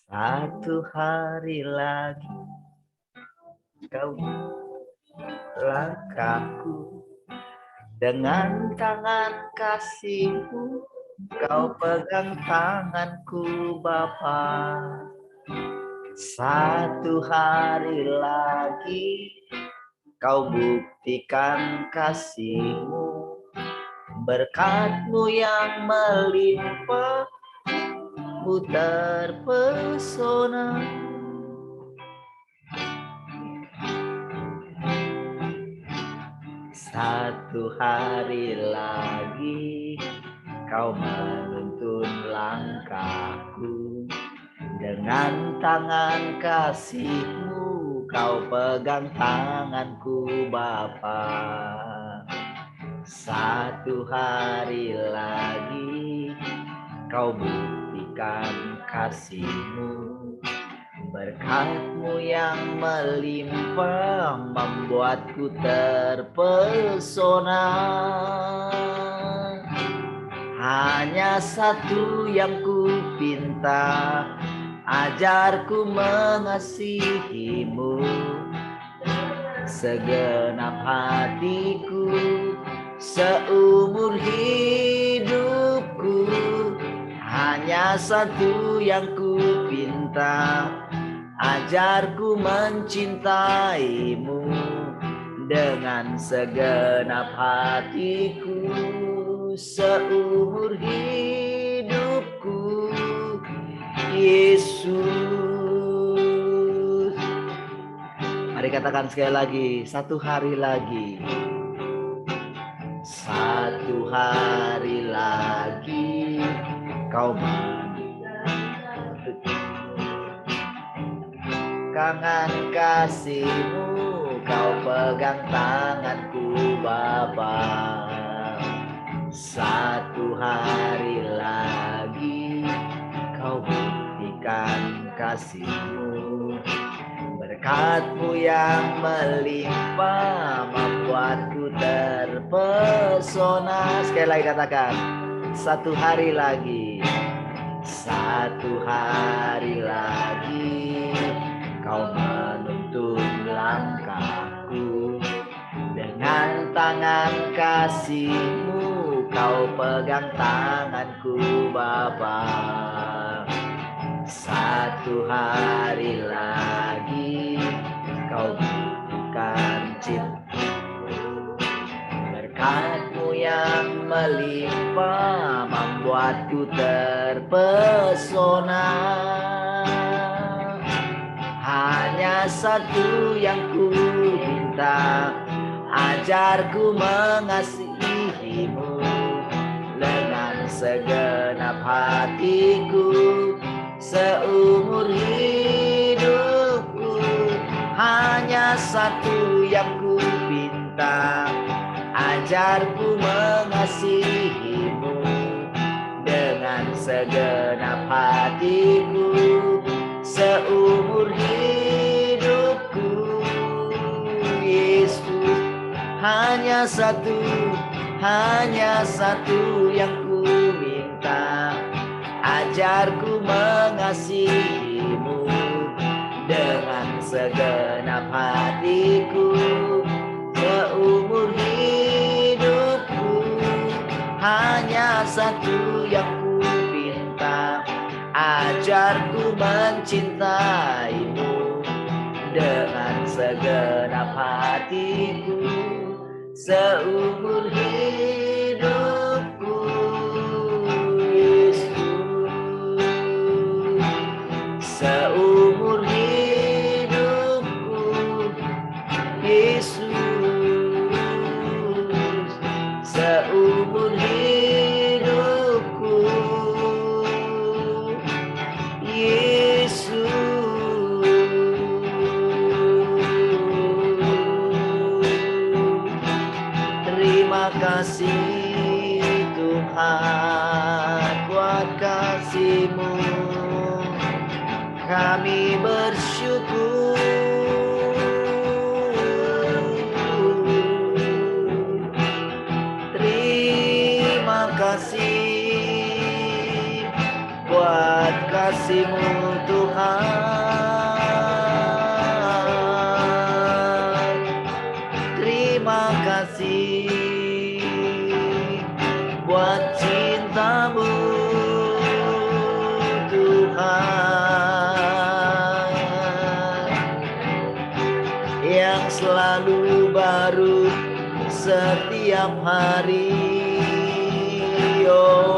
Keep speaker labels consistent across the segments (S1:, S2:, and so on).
S1: Satu hari lagi kau langkahku, dengan tangan kasihmu kau pegang tanganku Bapa. Satu hari lagi kau buktikan kasihmu, berkat-Mu yang melimpah, ku terpesona. Satu hari lagi kau menuntun langkahku, dengan tangan kasih-Mu kau pegang tanganku Bapa. Satu hari lagi kau buktikan kasih-Mu, berkat-Mu yang melimpah membuatku terpesona. Hanya satu yang ku pinta, ajarku mengasihi-Mu segenap hatiku, seumur hidupku. Hanya satu yang ku pinta, ajarku mencintai-Mu dengan segenap hatiku, seumur hidupku. Yesus, mari katakan sekali lagi, satu hari lagi. Satu hari lagi kau kangen kasih-Mu, kau pegang tanganku Bapa. Satu hari lagi kau buktikan kasih-Mu, berkat-Mu yang melimpah membuatku terpesona. Sekali lagi katakan, satu hari lagi. Satu hari lagi kau menuntun langkahku, dengan tangan kasih-Mu kau pegang tanganku Bapa. Satu hari lagi kau buktikan cinta-Mu, berkat-Mu yang melimpah membuatku terpesona. Hanya satu yang ku minta, ajarku mengasihi-Mu dengan segenap hatiku, seumur hidupku. Hanya satu yang ku pinta, ajarku mengasihi-Mu dengan segenap hatiku, seumur hidupku. Yesus, hanya satu yang ku minta, ajarku mengasihi-Mu dengan segenap hatiku, seumur hidupku. Hanya satu yang ku pinta, ajarku mencintai-Mu dengan segenap hatiku, seumur hidupku. Yesus, seumur hidupku. Yesus, seumur hidupku. Yesus, terima kasih Tuhan buat kasih-Mu, kami bersyukur. Terima kasih buat kasih-Mu Tuhan. Terima kasih buat cinta-Mu Tuhan, yang selalu baru setiap hari. Oh,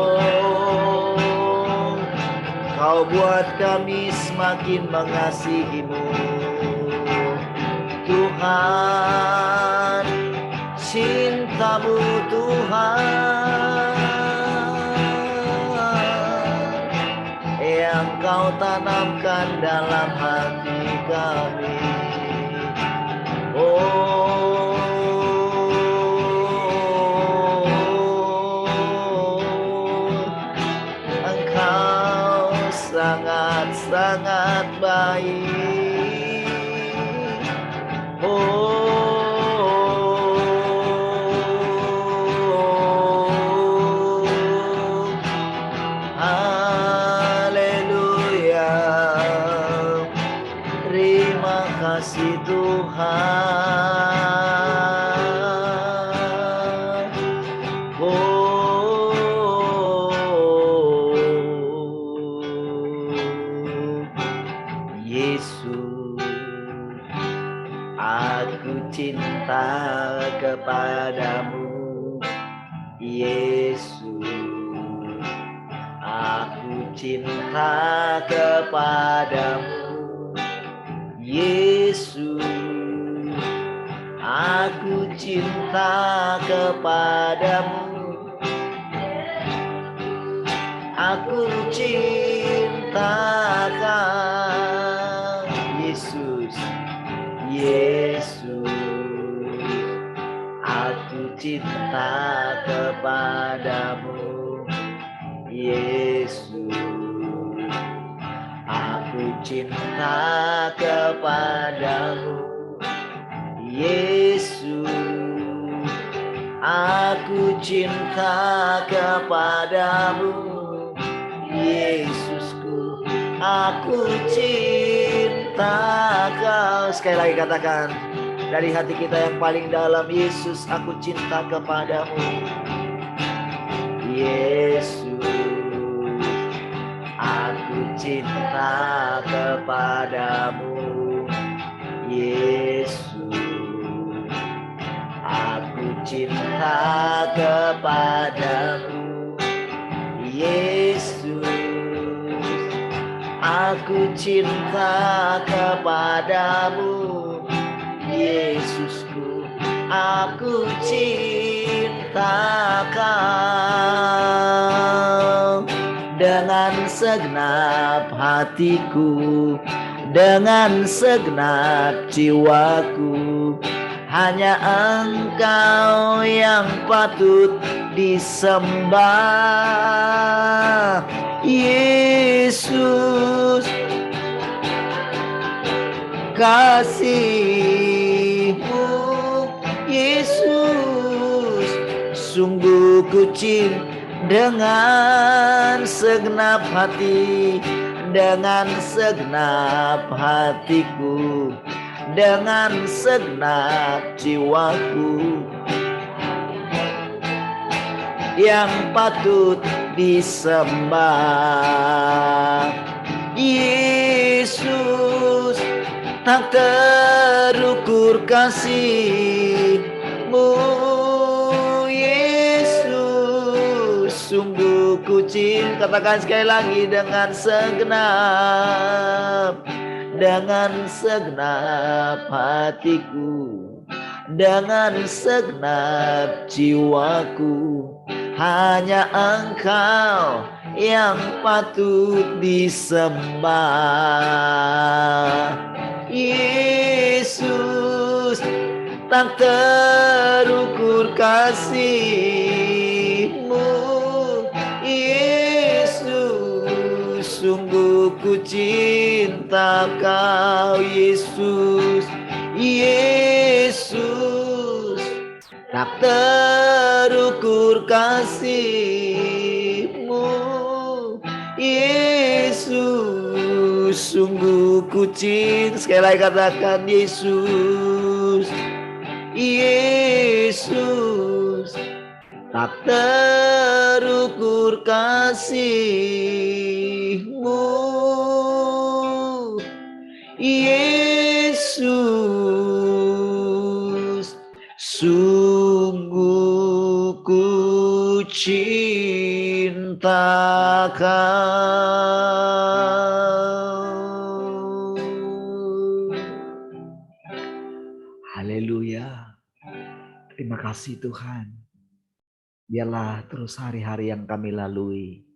S1: Kau buat kami semakin mengasihi-Mu Tuhan. Cinta-Mu Tuhan yang Kau tanamkan dalam hati kami. Oh, Engkau sangat-sangat baik. Haleluya. Terima kasih Tuhan. Yesus, aku cinta kepadamu. Yesus, aku cinta kepadamu. Yesus, aku cinta kepadamu. Aku cinta Yesus. Yesus, aku cinta kepadamu. Yesus, aku cinta kepadamu. Yesus, aku cinta kepadamu. Yesusku, aku cinta Kau. Sekali lagi katakan dari hati kita yang paling dalam, Yesus, aku cinta kepadamu. Yesus, aku cinta kepadamu. Yesus, aku cinta kepadamu. Yesus, aku cinta kepadamu. Yesusku, aku cinta Kau. Dengan segenap hatiku, dengan segenap jiwaku, hanya Engkau yang patut disembah. Yesus, kasih-Mu, Yesus, sungguh ku cinta dengan segenap hati, dengan segenap hatiku, dengan segenap jiwaku, yang patut disembah. Yesus, tak terukur kasih-Mu. Yesus, sungguh ku cinta. Katakan sekali lagi, dengan segenap hatiku, dengan segenap jiwaku, hanya Engkau yang patut disembah. Yesus, tak terukur kasih-Mu. Yesus, sungguh ku cinta Kau. Yesus, Yesus, tak terukur kasih-Mu. Yesus, sungguh ku cinta. Sekali lagi katakan Yesus, Yesus, tak terukur kasih-Mu. Yesus, sungguh ku cinta Kau. Haleluya. Terima kasih Tuhan. Biarlah terus hari-hari yang kami lalui,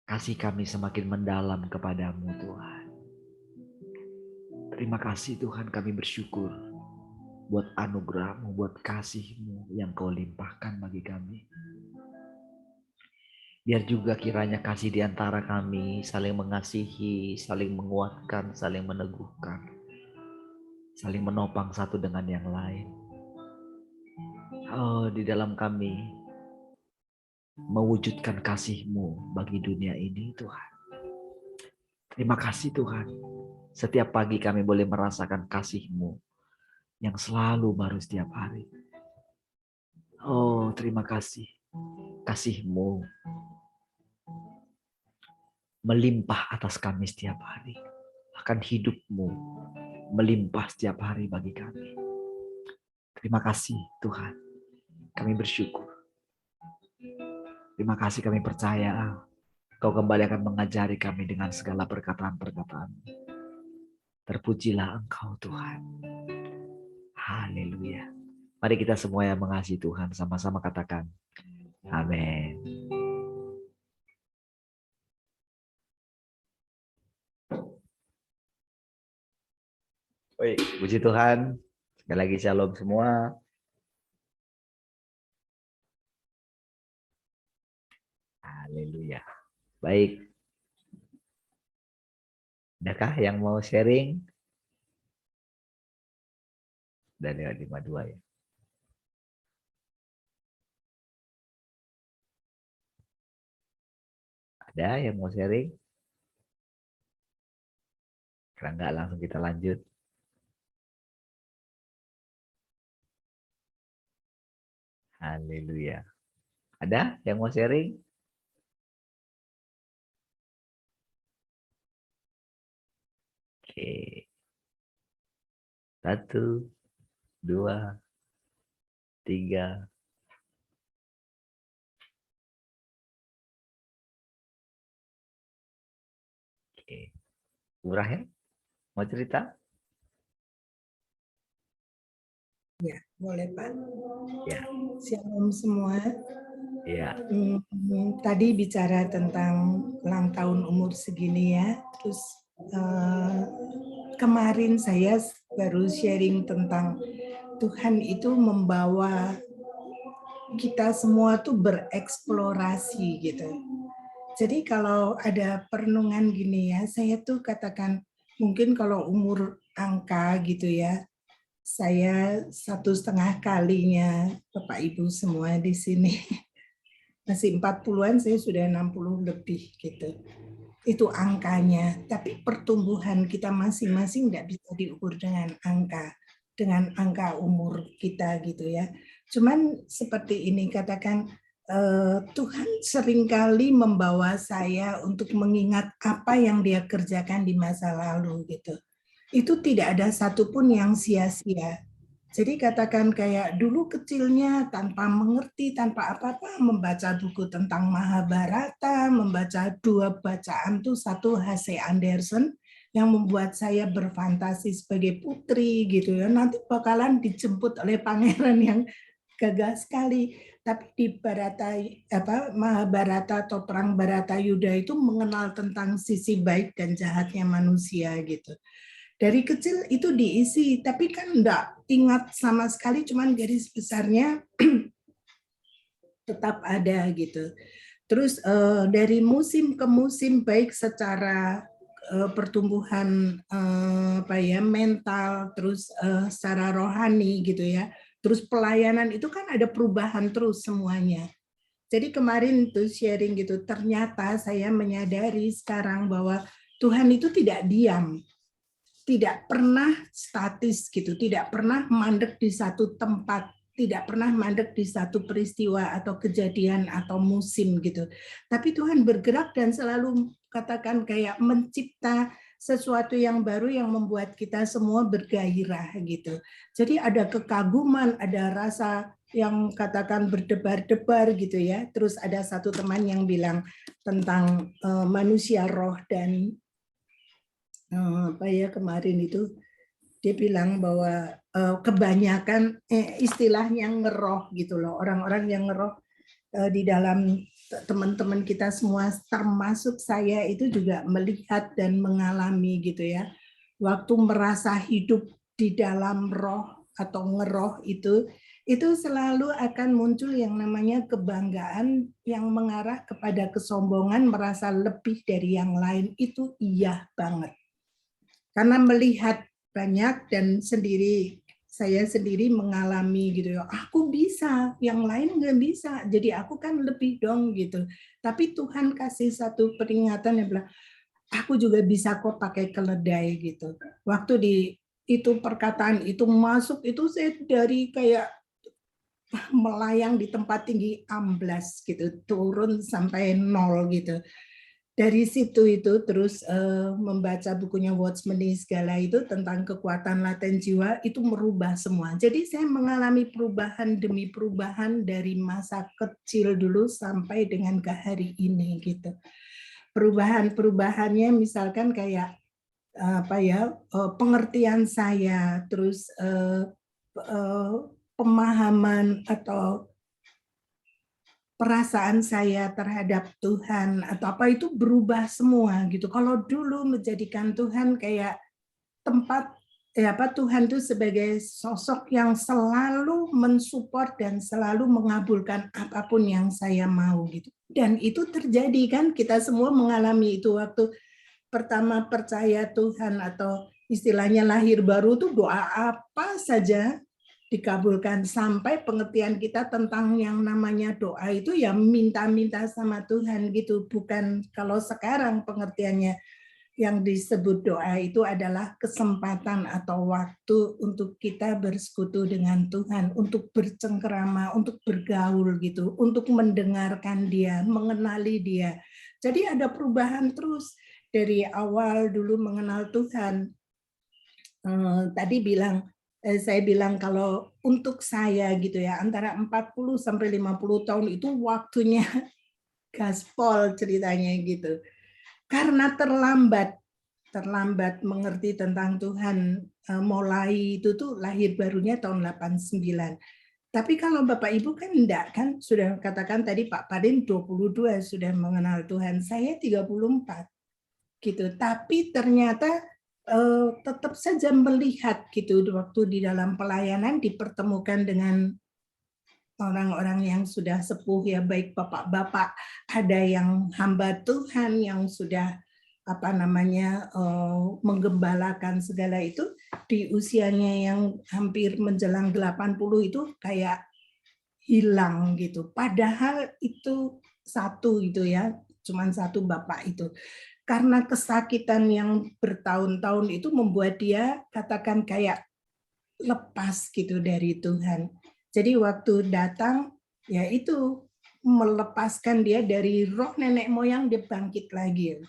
S1: kasih kami semakin mendalam kepadamu Tuhan. Terima kasih Tuhan, kami bersyukur buat anugerah-Mu, buat kasih-Mu yang Kau limpahkan bagi kami. Biar juga kiranya kasih di antara kami saling mengasihi, saling menguatkan, saling meneguhkan, saling menopang satu dengan yang lain. Oh, di dalam kami mewujudkan kasih-Mu bagi dunia ini Tuhan. Terima kasih Tuhan. Setiap pagi kami boleh merasakan kasih-Mu yang selalu baru setiap hari. Oh, terima kasih. Kasih-Mu melimpah atas kami setiap hari. Bahkan hidup-Mu melimpah setiap hari bagi kami. Terima kasih Tuhan. Kami bersyukur. Terima kasih, kami percaya Kau kembali akan mengajari kami dengan segala perkataan-perkataan. Terpujilah Engkau Tuhan. Haleluya. Mari kita semua yang mengasihi Tuhan sama-sama katakan amin. Baik, puji Tuhan. Sekali lagi shalom semua. Haleluya. Baik. Adakah yang mau sharing? Dari 52 ya. Ada yang mau sharing? Kalau enggak langsung kita lanjut. Haleluya. Ada yang mau sharing? Oke. 1, 2, 3. Oke. Murah ya? Mau cerita?
S2: Ya, boleh Pak.
S1: Ya.
S2: Shalom semua.
S1: Ya.
S2: Tadi bicara tentang ulang tahun umur segini ya. Terus kemarin saya baru sharing tentang Tuhan itu membawa kita semua tuh bereksplorasi gitu. Jadi kalau ada perenungan gini ya, saya tuh katakan mungkin kalau umur angka gitu ya, saya 1,5 kalinya Bapak Ibu semua di sini. Masih 40-an, saya sudah 60 lebih gitu. Itu angkanya. Tapi pertumbuhan kita masing-masing tidak bisa diukur dengan angka umur kita gitu ya. Cuman seperti ini katakan, Tuhan seringkali membawa saya untuk mengingat apa yang Dia kerjakan di masa lalu gitu. Itu tidak ada satupun yang sia-sia. Jadi katakan kayak dulu kecilnya tanpa mengerti, tanpa apa-apa, membaca buku tentang Mahabharata, membaca 2 bacaan tuh, satu H.C. Andersen yang membuat saya berfantasi sebagai putri gitu ya. Nanti bakalan dijemput oleh pangeran yang gagah sekali. Tapi di Mahabharata atau perang Baratayuda itu mengenal tentang sisi baik dan jahatnya manusia gitu. Dari kecil itu diisi, tapi kan enggak ingat sama sekali, cuman garis besarnya tetap ada gitu. Terus dari musim ke musim, baik secara pertumbuhan mental, terus secara rohani gitu ya. Terus pelayanan itu kan ada perubahan terus semuanya. Jadi kemarin tuh sharing gitu, ternyata saya menyadari sekarang bahwa Tuhan itu tidak diam, tidak pernah statis gitu, tidak pernah mandek di satu tempat, tidak pernah mandek di satu peristiwa atau kejadian atau musim gitu. Tapi Tuhan bergerak dan selalu katakan kayak mencipta sesuatu yang baru yang membuat kita semua bergairah gitu. Jadi ada kekaguman, ada rasa yang katakan berdebar-debar gitu ya. Terus ada satu teman yang bilang tentang manusia roh dan apa ya kemarin itu dia bilang bahwa kebanyakan istilahnya ngeroh gitu loh, orang-orang yang ngeroh di dalam teman-teman kita semua termasuk saya itu juga melihat dan mengalami gitu ya, waktu merasa hidup di dalam roh atau ngeroh itu selalu akan muncul yang namanya kebanggaan yang mengarah kepada kesombongan, merasa lebih dari yang lain. Itu iya banget. Karena melihat banyak dan saya sendiri mengalami gitu ya, aku bisa, yang lain nggak bisa, jadi aku kan lebih dong gitu. Tapi Tuhan kasih satu peringatan yang bilang, aku juga bisa kok pakai keledai gitu. Waktu di itu perkataan itu masuk itu saya dari kayak melayang di tempat tinggi amblas gitu, turun sampai 0 gitu. Dari situ itu terus membaca bukunya Watchmeni segala itu tentang kekuatan laten jiwa itu merubah semua. Jadi saya mengalami perubahan demi perubahan dari masa kecil dulu sampai dengan ke hari ini gitu. Perubahannya misalkan kayak apa ya, pengertian saya, terus pemahaman atau perasaan saya terhadap Tuhan atau apa itu berubah semua gitu. Kalau dulu menjadikan Tuhan kayak tempat Tuhan itu sebagai sosok yang selalu mensupport dan selalu mengabulkan apapun yang saya mau gitu. Dan itu terjadi kan, kita semua mengalami itu waktu pertama percaya Tuhan atau istilahnya lahir baru tuh doa apa saja dikabulkan, sampai pengertian kita tentang yang namanya doa itu ya minta-minta sama Tuhan gitu. Bukan kalau sekarang pengertiannya yang disebut doa itu adalah kesempatan atau waktu untuk kita bersekutu dengan Tuhan, untuk bercengkerama, untuk bergaul gitu, untuk mendengarkan Dia, mengenali Dia. Jadi ada perubahan terus dari awal dulu mengenal Tuhan. Tadi saya bilang kalau untuk saya gitu ya, antara 40 sampai 50 tahun itu waktunya gaspol ceritanya gitu. Karena terlambat mengerti tentang Tuhan, mulai itu tuh lahir barunya tahun 89. Tapi kalau Bapak Ibu kan enggak kan, sudah katakan tadi Pak Padin 22 sudah mengenal Tuhan, saya 34 gitu. Tapi ternyata tetap saja melihat gitu waktu di dalam pelayanan dipertemukan dengan orang-orang yang sudah sepuh ya, baik bapak-bapak, ada yang hamba Tuhan yang sudah menggembalakan segala itu di usianya yang hampir menjelang 80 itu kayak hilang gitu. Padahal itu satu gitu ya, cuman satu bapak itu. Karena kesakitan yang bertahun-tahun itu membuat dia katakan kayak lepas gitu dari Tuhan. Jadi waktu datang ya itu melepaskan dia dari roh nenek moyang, dia bangkit lagi.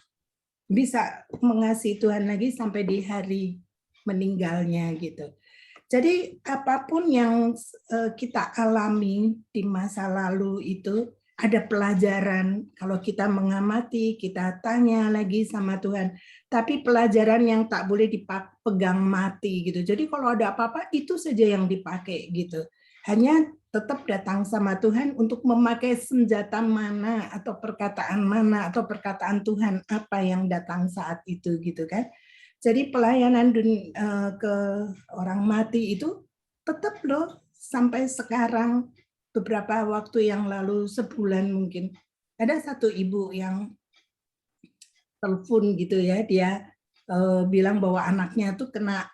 S2: Bisa mengasihi Tuhan lagi sampai di hari meninggalnya gitu. Jadi apapun yang kita alami di masa lalu itu ada pelajaran, kalau kita mengamati, kita tanya lagi sama Tuhan. Tapi pelajaran yang tak boleh dipegang mati gitu. Jadi kalau ada apa-apa itu saja yang dipakai gitu. Hanya tetap datang sama Tuhan untuk memakai senjata mana atau perkataan Tuhan apa yang datang saat itu gitu kan. Jadi pelayanan ke orang mati itu tetap loh sampai sekarang. Beberapa waktu yang lalu, sebulan mungkin, ada satu ibu yang telepon gitu ya, dia bilang bahwa anaknya tuh kena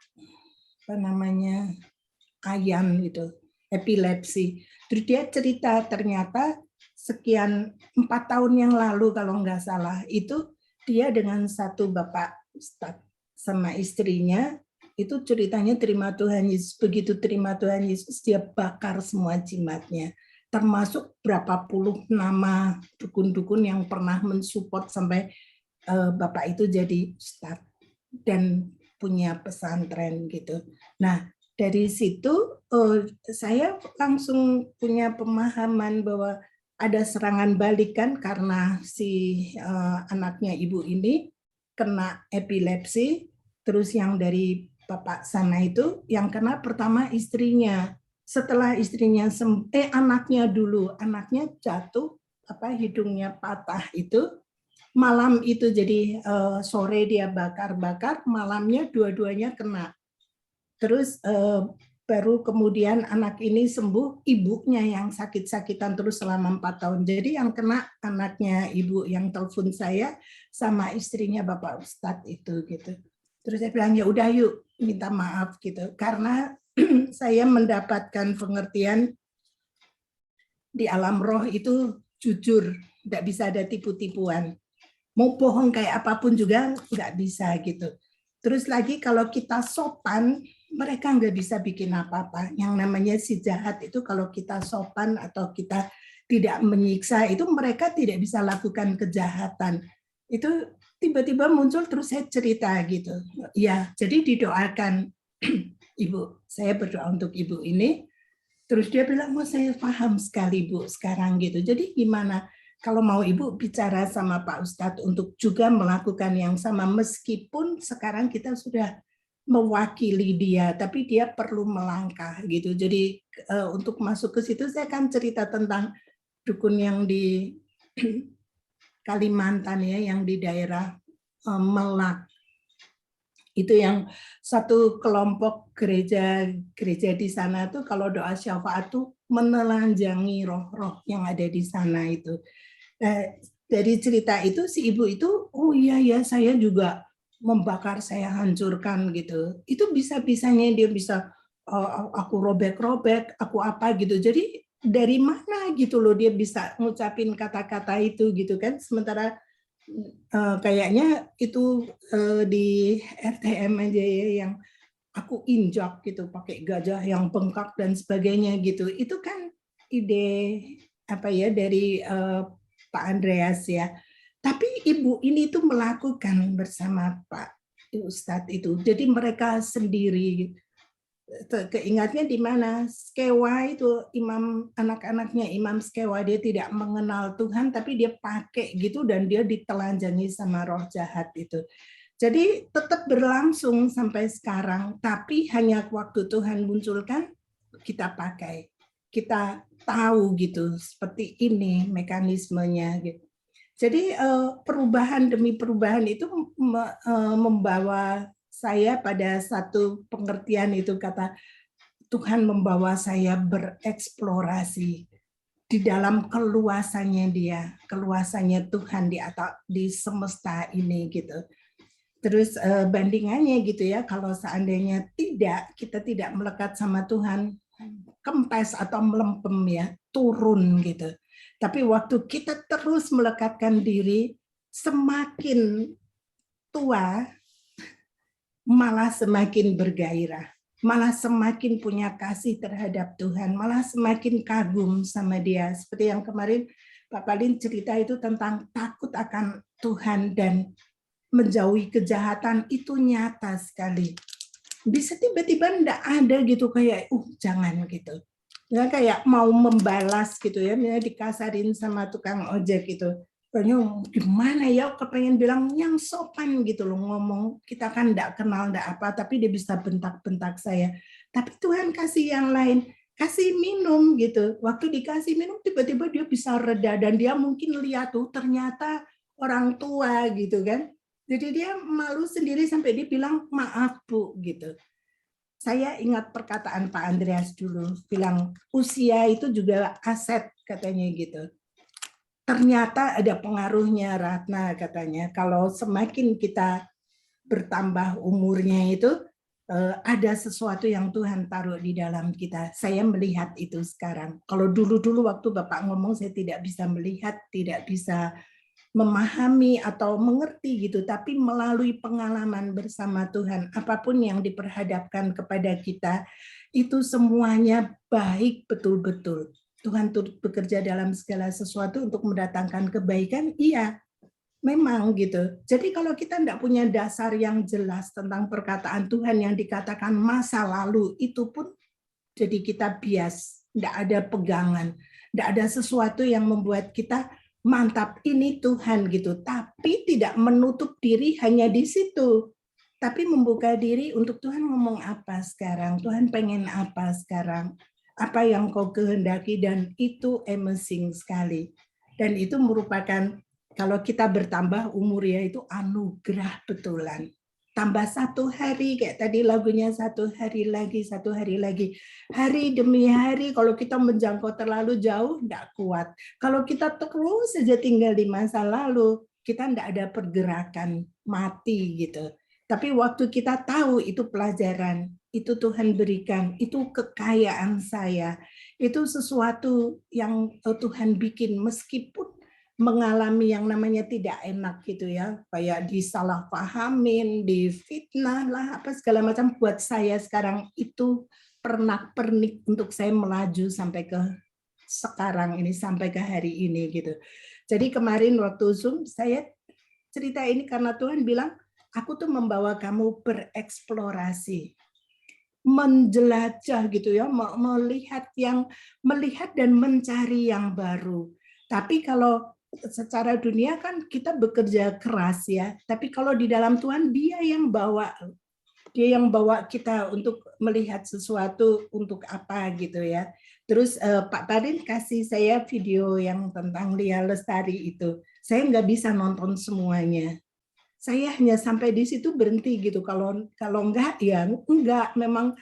S2: ayan gitu, epilepsi. Terus dia cerita ternyata sekian 4 tahun yang lalu kalau nggak salah itu dia dengan satu bapak ustadz sama istrinya, itu ceritanya terima Tuhan Yesus. Begitu terima Tuhan Yesus, dia bakar semua jimatnya. Termasuk berapa puluh nama dukun-dukun yang pernah mensupport sampai bapak itu jadi ustadz dan punya pesantren gitu. Nah, dari situ saya langsung punya pemahaman bahwa ada serangan balik kan, karena si anaknya ibu ini kena epilepsi, terus yang dari bapak sana itu yang kena pertama istrinya. Setelah istrinya anaknya dulu, anaknya jatuh hidungnya patah itu. Malam itu jadi sore dia bakar-bakar, malamnya dua-duanya kena. Terus baru kemudian anak ini sembuh, ibunya yang sakit-sakitan terus selama 4 tahun. Jadi yang kena anaknya ibu yang telepon saya sama istrinya Bapak Ustadz itu gitu. Terus saya bilang ya udah yuk minta maaf gitu, karena saya mendapatkan pengertian di alam roh itu jujur, tidak bisa ada tipu-tipuan. Mau bohong kayak apapun juga nggak bisa gitu. Terus lagi kalau kita sopan, mereka nggak bisa bikin apa-apa. Yang namanya si jahat itu kalau kita sopan atau kita tidak menyiksa, itu mereka tidak bisa lakukan kejahatan. Itu tiba-tiba muncul terus saya cerita gitu. Ya, jadi didoakan Ibu. Saya berdoa untuk Ibu ini. Terus dia bilang, oh saya paham sekali Bu sekarang gitu. Jadi gimana? Kalau mau Ibu bicara sama Pak Ustadz untuk juga melakukan yang sama, meskipun sekarang kita sudah mewakili dia, tapi dia perlu melangkah gitu. Jadi untuk masuk ke situ saya akan cerita tentang dukun yang di Kalimantan ya, yang di daerah Melak. Itu yang satu kelompok gereja di sana tuh kalau doa syafaat tuh menelanjangi roh-roh yang ada di sana itu. Dari cerita itu si ibu itu, oh iya ya saya juga membakar, saya hancurkan gitu. Itu bisa-bisanya dia bisa aku robek-robek, aku apa gitu. Jadi dari mana gitu loh dia bisa ngucapin kata-kata itu gitu kan. Sementara kayaknya itu di RTM aja ya yang aku injak gitu pakai gajah yang bengkak dan sebagainya gitu. Itu kan ide dari Pak Andreas ya. Tapi ibu ini tuh melakukan bersama Pak Ustadz itu. Jadi mereka sendiri. Keingatnya di mana Skewa itu imam, anak-anaknya imam Skewa, dia tidak mengenal Tuhan tapi dia pakai gitu dan dia ditelanjangi sama roh jahat itu. Jadi tetap berlangsung sampai sekarang, tapi hanya waktu Tuhan munculkan kita pakai, kita tahu gitu seperti ini mekanismenya gitu. Jadi perubahan demi perubahan itu membawa saya pada satu pengertian itu, kata Tuhan membawa saya bereksplorasi di dalam keluasannya dia, keluasannya Tuhan di semesta ini gitu. Terus bandingannya gitu ya, kalau seandainya kita tidak melekat sama Tuhan, kempes atau melempem ya, turun gitu. Tapi waktu kita terus melekatkan diri, semakin tua malah semakin bergairah, malah semakin punya kasih terhadap Tuhan, malah semakin kagum sama Dia. Seperti yang kemarin Pak Palin cerita itu tentang takut akan Tuhan dan menjauhi kejahatan, itu nyata sekali. Bisa tiba-tiba enggak ada gitu kayak jangan gitu. Ya kayak mau membalas gitu ya, dikasarin sama tukang ojek gitu. Kayaknya gimana ya, kepengen bilang yang sopan gitu loh ngomong. Kita kan enggak kenal enggak apa, tapi dia bisa bentak-bentak saya. Tapi Tuhan kasih yang lain, kasih minum gitu. Waktu dikasih minum tiba-tiba dia bisa reda dan dia mungkin lihat tuh ternyata orang tua gitu kan. Jadi dia malu sendiri sampai dia bilang maaf Bu gitu. Saya ingat perkataan Pak Andreas dulu, bilang usia itu juga aset katanya gitu. Ternyata ada pengaruhnya Ratna katanya. Kalau semakin kita bertambah umurnya itu, ada sesuatu yang Tuhan taruh di dalam kita. Saya melihat itu sekarang. Kalau dulu-dulu waktu Bapak ngomong saya tidak bisa melihat, tidak bisa memahami atau mengerti gitu, tapi melalui pengalaman bersama Tuhan, apapun yang diperhadapkan kepada kita, itu semuanya baik betul-betul. Tuhan turut bekerja dalam segala sesuatu untuk mendatangkan kebaikan, iya, memang gitu. Jadi kalau kita tidak punya dasar yang jelas tentang perkataan Tuhan yang dikatakan masa lalu, itu pun jadi kita bias, tidak ada pegangan, tidak ada sesuatu yang membuat kita mantap ini Tuhan gitu. Tapi tidak menutup diri hanya di situ, tapi membuka diri untuk Tuhan ngomong apa sekarang, Tuhan pengen apa sekarang, apa yang kau kehendaki, dan itu amazing sekali. Dan itu merupakan, kalau kita bertambah umur ya, itu anugerah betulan. Tambah 1 hari, kayak tadi lagunya 1 hari lagi, 1 hari lagi. Hari demi hari, kalau kita menjangkau terlalu jauh, tidak kuat. Kalau kita terus saja tinggal di masa lalu, kita tidak ada pergerakan, mati gitu. Tapi waktu kita tahu itu pelajaran, itu Tuhan berikan, itu kekayaan saya, itu sesuatu yang Tuhan bikin meskipun mengalami yang namanya tidak enak gitu ya, kayak disalahpahamin, difitnah lah, apa segala macam. Buat saya sekarang itu pernak-pernik untuk saya melaju sampai ke sekarang ini, sampai ke hari ini gitu. Jadi kemarin waktu Zoom saya cerita ini karena Tuhan bilang, aku tuh membawa kamu bereksplorasi, menjelajah gitu ya, melihat dan mencari yang baru. Tapi kalau secara dunia kan kita bekerja keras ya, tapi kalau di dalam Tuhan Dia yang bawa kita untuk melihat sesuatu untuk apa gitu ya. Terus Pak Padin kasih saya video yang tentang Lia Lestari itu. Saya nggak bisa nonton semuanya. Saya hanya sampai di situ berhenti gitu. Kalau enggak ya enggak, memang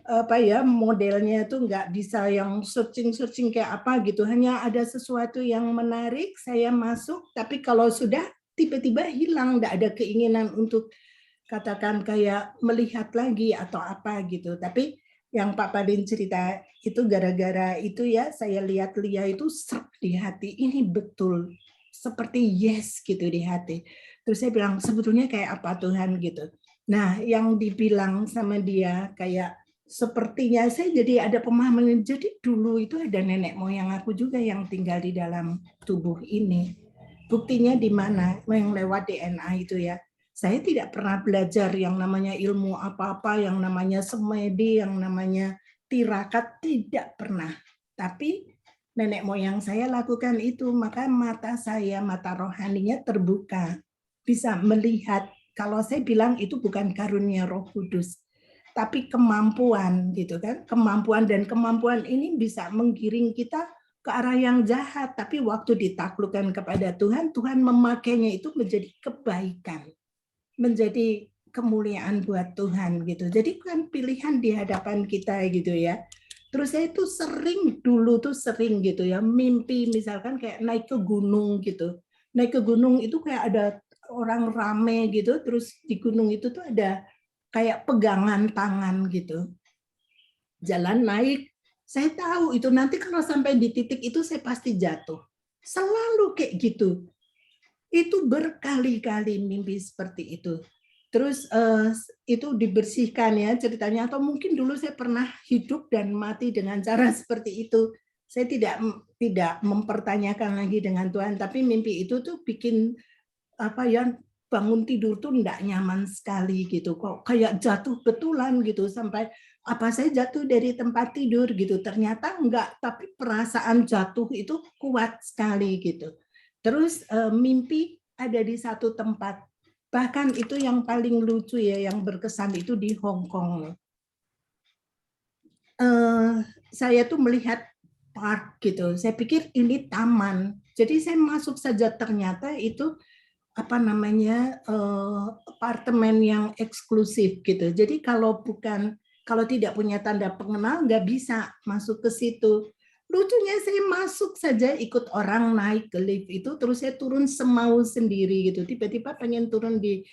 S2: apa ya, modelnya itu enggak bisa yang searching kayak apa gitu. Hanya ada sesuatu yang menarik, saya masuk, tapi kalau sudah tiba-tiba hilang, enggak ada keinginan untuk katakan kayak melihat lagi atau apa gitu. Tapi yang Pak Padin cerita itu gara-gara itu ya, saya lihat Lia itu serp di hati. Ini betul seperti yes gitu di hati. Terus saya bilang sebetulnya kayak apa Tuhan gitu. Nah, yang dibilang sama dia kayak sepertinya saya jadi ada pemahaman. Jadi dulu itu ada nenek moyang aku juga yang tinggal di dalam tubuh ini. Buktinya di mana? Yang lewat DNA itu ya. Saya tidak pernah belajar yang namanya ilmu apa-apa, yang namanya semedi, yang namanya tirakat, tidak pernah. Tapi nenek moyang saya lakukan itu, maka mata saya, mata rohaninya terbuka. Bisa melihat, kalau saya bilang itu bukan karunia Roh Kudus, tapi kemampuan gitu kan. Kemampuan ini bisa menggiring kita ke arah yang jahat, tapi waktu ditaklukkan kepada Tuhan, Tuhan memakainya itu menjadi kebaikan, menjadi kemuliaan buat Tuhan gitu. Jadi kan pilihan di hadapan kita gitu ya. Terus saya tuh dulu sering gitu ya, mimpi misalkan kayak naik ke gunung gitu. Naik ke gunung itu kayak ada orang rame gitu, terus di gunung itu tuh ada kayak pegangan tangan gitu. Jalan naik, saya tahu itu nanti kalau sampai di titik itu saya pasti jatuh. Selalu kayak gitu. Itu berkali-kali mimpi seperti itu. Terus itu dibersihkan ya ceritanya, atau mungkin dulu saya pernah hidup dan mati dengan cara seperti itu. Saya tidak mempertanyakan lagi dengan Tuhan, tapi mimpi itu tuh bikin apa ya, bangun tidur tuh enggak nyaman sekali gitu, kok kayak jatuh betulan gitu, sampai apa saya jatuh dari tempat tidur gitu, ternyata enggak, tapi perasaan jatuh itu kuat sekali gitu. Terus mimpi ada di satu tempat, bahkan itu yang paling lucu ya, yang berkesan itu di Hong Kong. Saya tuh melihat park gitu, saya pikir ini taman, jadi saya masuk saja, ternyata itu apa namanya, apartemen yang eksklusif gitu. Jadi kalau tidak punya tanda pengenal nggak bisa masuk ke situ. Lucunya saya masuk saja, ikut orang naik ke lift itu, terus saya turun semau sendiri gitu. Tiba-tiba pengen turun di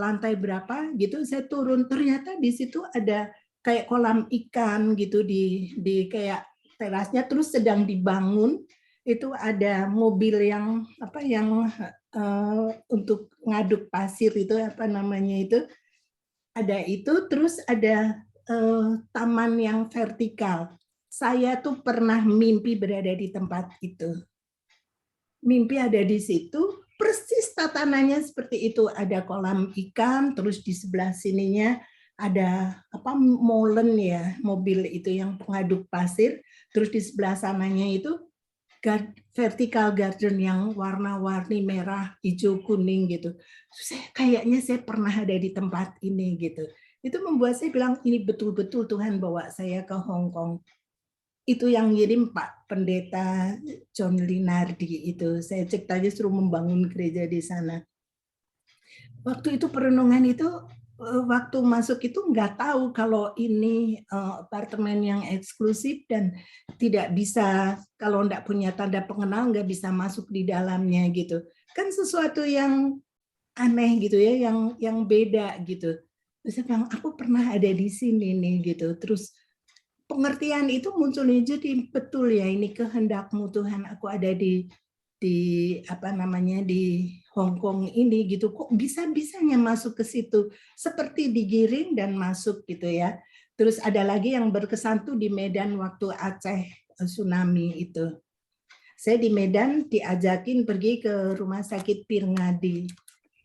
S2: lantai berapa gitu, saya turun, ternyata di situ ada kayak kolam ikan gitu di kayak terasnya, terus sedang dibangun. itu ada mobil yang untuk ngaduk pasir itu apa namanya itu, ada itu, terus ada taman yang vertikal. Saya tuh pernah mimpi berada di tempat itu. Mimpi ada di situ, persis tatanannya seperti itu. Ada kolam ikan, terus di sebelah sininya ada molen ya, mobil itu yang pengaduk pasir. Terus di sebelah sananya itu vertical garden yang warna-warni merah, hijau, kuning gitu. Kayaknya saya pernah ada di tempat ini gitu. Itu membuat saya bilang ini betul-betul Tuhan bawa saya ke Hong Kong. Itu yang ngirim Pak Pendeta John Linardi itu. Saya cek tadi suruh membangun gereja di sana. Waktu itu perenungan itu, waktu masuk itu nggak tahu kalau ini apartemen yang eksklusif dan tidak bisa, kalau nggak punya tanda pengenal nggak bisa masuk di dalamnya gitu. Kan sesuatu yang aneh gitu ya, yang beda gitu. Terus saya bilang, aku pernah ada di sini nih gitu. Terus pengertian itu munculnya jadi betul ya, ini kehendakmu Tuhan, aku ada di Hong Kong ini gitu, kok bisa-bisanya masuk ke situ, seperti digiring dan masuk gitu ya. Terus ada lagi yang berkesan tuh di Medan waktu Aceh tsunami itu. Saya di Medan diajakin pergi ke rumah sakit Pirngadi.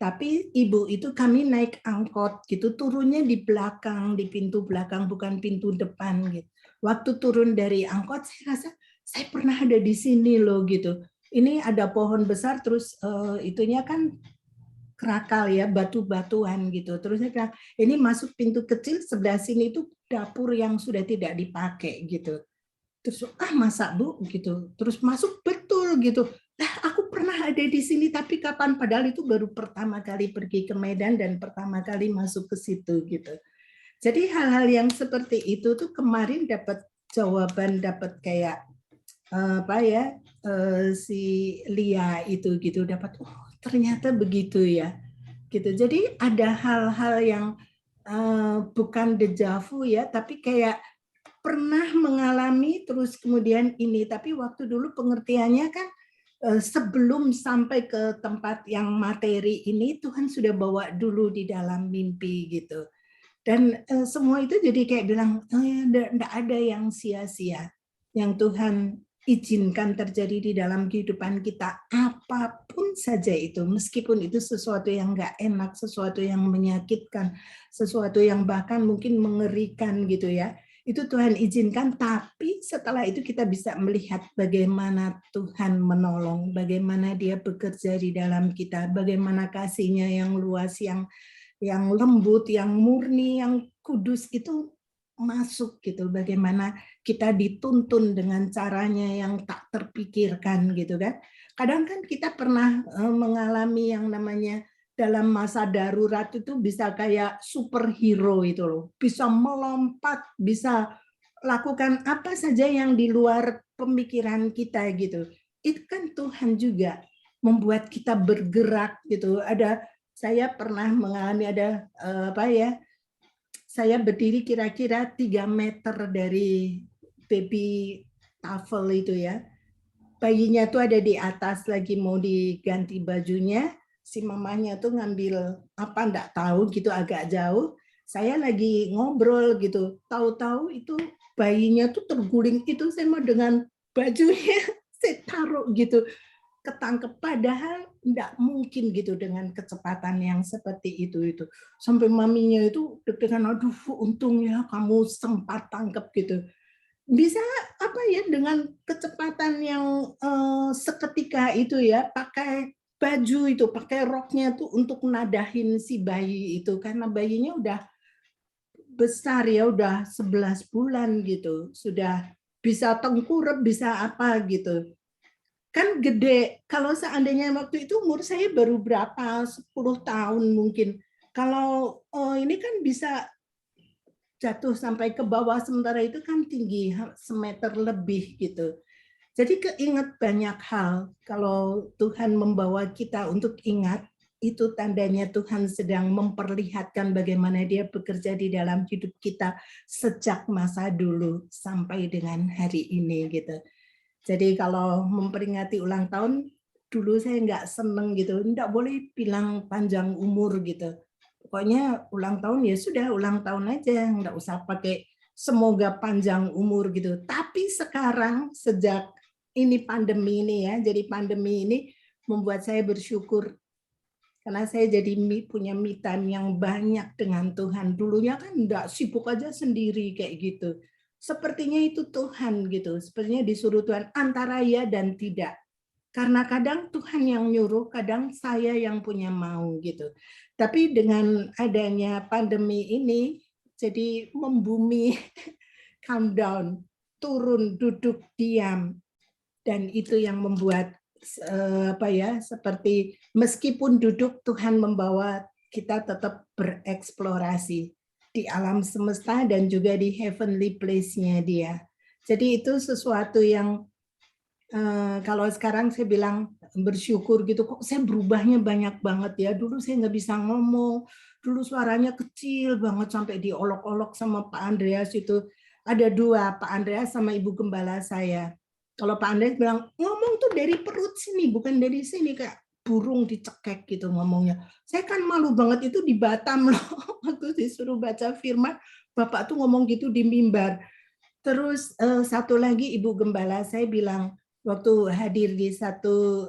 S2: Tapi ibu itu kami naik angkot gitu, turunnya di belakang, di pintu belakang, bukan pintu depan gitu. Waktu turun dari angkot, saya rasa saya pernah ada di sini loh gitu. Ini ada pohon besar, terus itunya kan kerakal ya, batu-batuan gitu. Terus saya bilang, ini masuk pintu kecil, sebelah sini itu dapur yang sudah tidak dipakai gitu. Terus masa Bu gitu. Terus masuk betul gitu. Aku pernah ada di sini tapi kapan, padahal itu baru pertama kali pergi ke Medan dan pertama kali masuk ke situ gitu. Jadi hal-hal yang seperti itu tuh kemarin dapat jawaban, dapat kayak si Lia itu gitu, dapat ternyata begitu ya gitu. Jadi ada hal-hal yang bukan dejavu ya, tapi kayak pernah mengalami terus kemudian ini, tapi waktu dulu pengertiannya kan sebelum sampai ke tempat yang materi ini, Tuhan sudah bawa dulu di dalam mimpi gitu. Dan semua itu jadi kayak bilang, enggak ada yang sia-sia yang Tuhan izinkan terjadi di dalam kehidupan kita, apapun saja itu, meskipun itu sesuatu yang enggak enak, sesuatu yang menyakitkan, sesuatu yang bahkan mungkin mengerikan gitu ya, itu Tuhan izinkan, tapi setelah itu kita bisa melihat bagaimana Tuhan menolong, bagaimana Dia bekerja di dalam kita, bagaimana kasih-Nya yang luas, yang lembut, yang murni, yang kudus itu masuk gitu. Bagaimana kita dituntun dengan caranya yang tak terpikirkan gitu kan. Kadang kan kita pernah mengalami yang namanya dalam masa darurat itu bisa kayak superhero itu loh. Bisa melompat, bisa lakukan apa saja yang di luar pemikiran kita gitu. Itu kan Tuhan juga membuat kita bergerak gitu. Saya pernah mengalami saya berdiri kira-kira 3 meter dari baby tafel itu ya. Bayinya tuh ada di atas lagi mau diganti bajunya, si mamanya tuh ngambil apa enggak tahu gitu agak jauh. Saya lagi ngobrol gitu, tahu-tahu itu bayinya tuh terguling, itu saya mau dengan bajunya saya taruh gitu, ketangkep, padahal enggak mungkin gitu dengan kecepatan yang seperti itu. Sampai maminya itu deg-degan, aduh untungnya kamu sempat tangkep gitu. Bisa dengan kecepatan yang seketika itu ya, pakai baju itu, pakai roknya tuh untuk nadahin si bayi itu, karena bayinya udah besar ya, udah 11 bulan gitu, sudah bisa tengkurap, bisa apa gitu. Kan gede, kalau seandainya waktu itu umur saya baru berapa, 10 tahun mungkin. Kalau ini kan bisa jatuh sampai ke bawah, sementara itu kan tinggi semeter lebih gitu. Jadi keinget banyak hal. Kalau Tuhan membawa kita untuk ingat, itu tandanya Tuhan sedang memperlihatkan bagaimana Dia bekerja di dalam hidup kita sejak masa dulu sampai dengan hari ini gitu. Jadi kalau memperingati ulang tahun, dulu saya nggak seneng gitu, nggak boleh bilang panjang umur gitu. Pokoknya ulang tahun ya sudah ulang tahun aja, nggak usah pakai semoga panjang umur gitu. Tapi sekarang sejak ini pandemi ini ya, jadi pandemi ini membuat saya bersyukur karena saya jadi punya me time yang banyak dengan Tuhan. Dulunya kan enggak, sibuk aja sendiri kayak gitu. Sepertinya itu Tuhan gitu. Sepertinya disuruh Tuhan antara ya dan tidak. Karena kadang Tuhan yang nyuruh, kadang saya yang punya mau gitu. Tapi dengan adanya pandemi ini, jadi membumi, calm down, turun, duduk, diam. Dan itu yang membuat apa ya, seperti meskipun duduk Tuhan membawa kita tetap bereksplorasi di alam semesta dan juga di heavenly place-nya dia. Jadi itu sesuatu yang kalau sekarang saya bilang bersyukur gitu, kok saya berubahnya banyak banget ya. Dulu saya nggak bisa ngomong, dulu suaranya kecil banget sampai diolok-olok sama Pak Andreas itu. Ada dua, Pak Andreas sama Ibu Gembala saya. Kalau Pak Andreas bilang, ngomong tuh dari perut sini, bukan dari sini, kayak burung dicekek gitu ngomongnya. Saya kan malu banget itu di Batam loh, waktu disuruh baca firman, Bapak tuh ngomong gitu di mimbar. Terus satu lagi Ibu Gembala saya bilang, waktu hadir di satu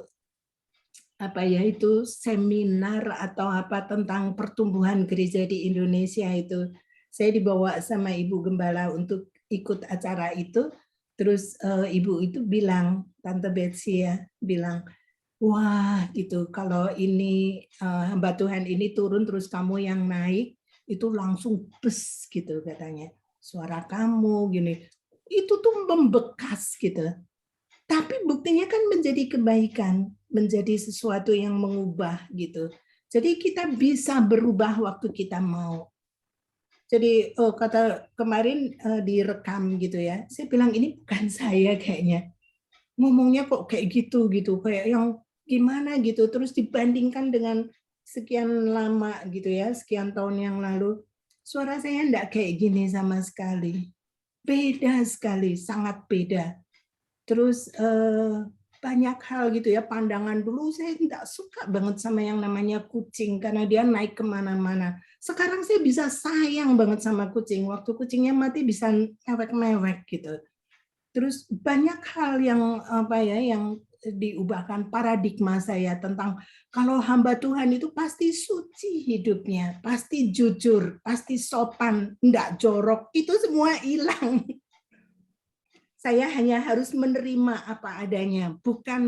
S2: apa ya itu seminar atau apa tentang pertumbuhan gereja di Indonesia itu, saya dibawa sama Ibu Gembala untuk ikut acara itu. Terus ibu itu bilang, Tante Betsy ya, bilang, wah gitu, kalau ini hamba Tuhan ini turun terus kamu yang naik, itu langsung bes gitu katanya. Suara kamu gini, itu tuh membekas gitu. Tapi buktinya kan menjadi kebaikan, menjadi sesuatu yang mengubah gitu. Jadi kita bisa berubah waktu kita mau. Jadi kata kemarin direkam gitu ya, saya bilang ini bukan saya kayaknya. Ngomongnya kok kayak gitu gitu, kayak yang gimana gitu. Terus dibandingkan dengan sekian lama gitu ya, sekian tahun yang lalu, suara saya enggak kayak gini sama sekali. Beda sekali, sangat beda. Terus banyak hal gitu ya, pandangan dulu saya tidak suka banget sama yang namanya kucing karena dia naik kemana-mana. Sekarang saya bisa sayang banget sama kucing. Waktu kucingnya mati bisa mewek-mewek gitu. Terus banyak hal yang apa ya yang diubahkan paradigma saya tentang kalau hamba Tuhan itu pasti suci hidupnya, pasti jujur, pasti sopan, enggak jorok, itu semua hilang. Saya hanya harus menerima apa adanya, bukan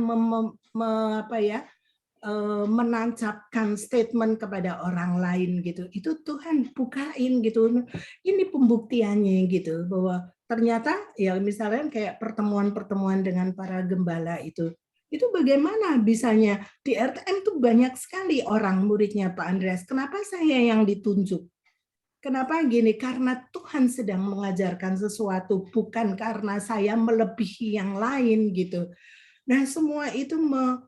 S2: menancapkan statement kepada orang lain gitu. Itu Tuhan bukain gitu. Ini pembuktiannya gitu bahwa ternyata ya misalnya kayak pertemuan-pertemuan dengan para gembala itu bagaimana bisanya di RTM tuh banyak sekali orang muridnya Pak Andreas. Kenapa saya yang ditunjuk? Kenapa gini? Karena Tuhan sedang mengajarkan sesuatu, bukan karena saya melebihi yang lain gitu. Nah, semua itu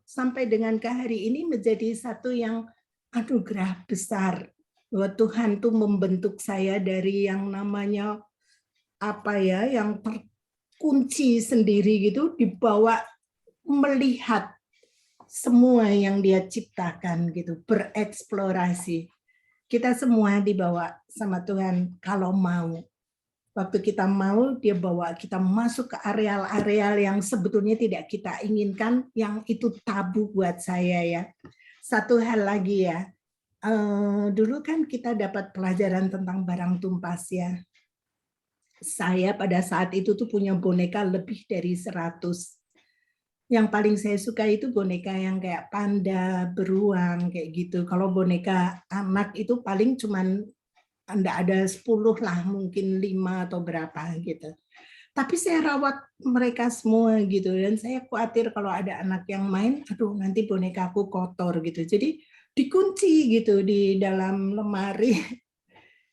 S2: sampai dengan ke hari ini menjadi satu yang anugerah besar. Bahwa Tuhan tuh membentuk saya dari yang namanya apa ya, yang terkunci sendiri gitu, dibawa melihat semua yang dia ciptakan gitu, bereksplorasi. Kita semua dibawa sama Tuhan kalau mau. Waktu kita mau, dia bawa kita masuk ke areal-areal yang sebetulnya tidak kita inginkan, yang itu tabu buat saya ya. Satu hal lagi ya, dulu kan kita dapat pelajaran tentang barang tumpas ya. Saya pada saat itu tuh punya boneka lebih dari 100. Yang paling saya suka itu boneka yang kayak panda, beruang, kayak gitu. Kalau boneka anak itu paling cuman enggak ada 10 lah, mungkin 5 atau berapa gitu. Tapi saya rawat mereka semua gitu, dan saya khawatir kalau ada anak yang main, aduh nanti bonekaku kotor gitu. Jadi dikunci gitu di dalam lemari,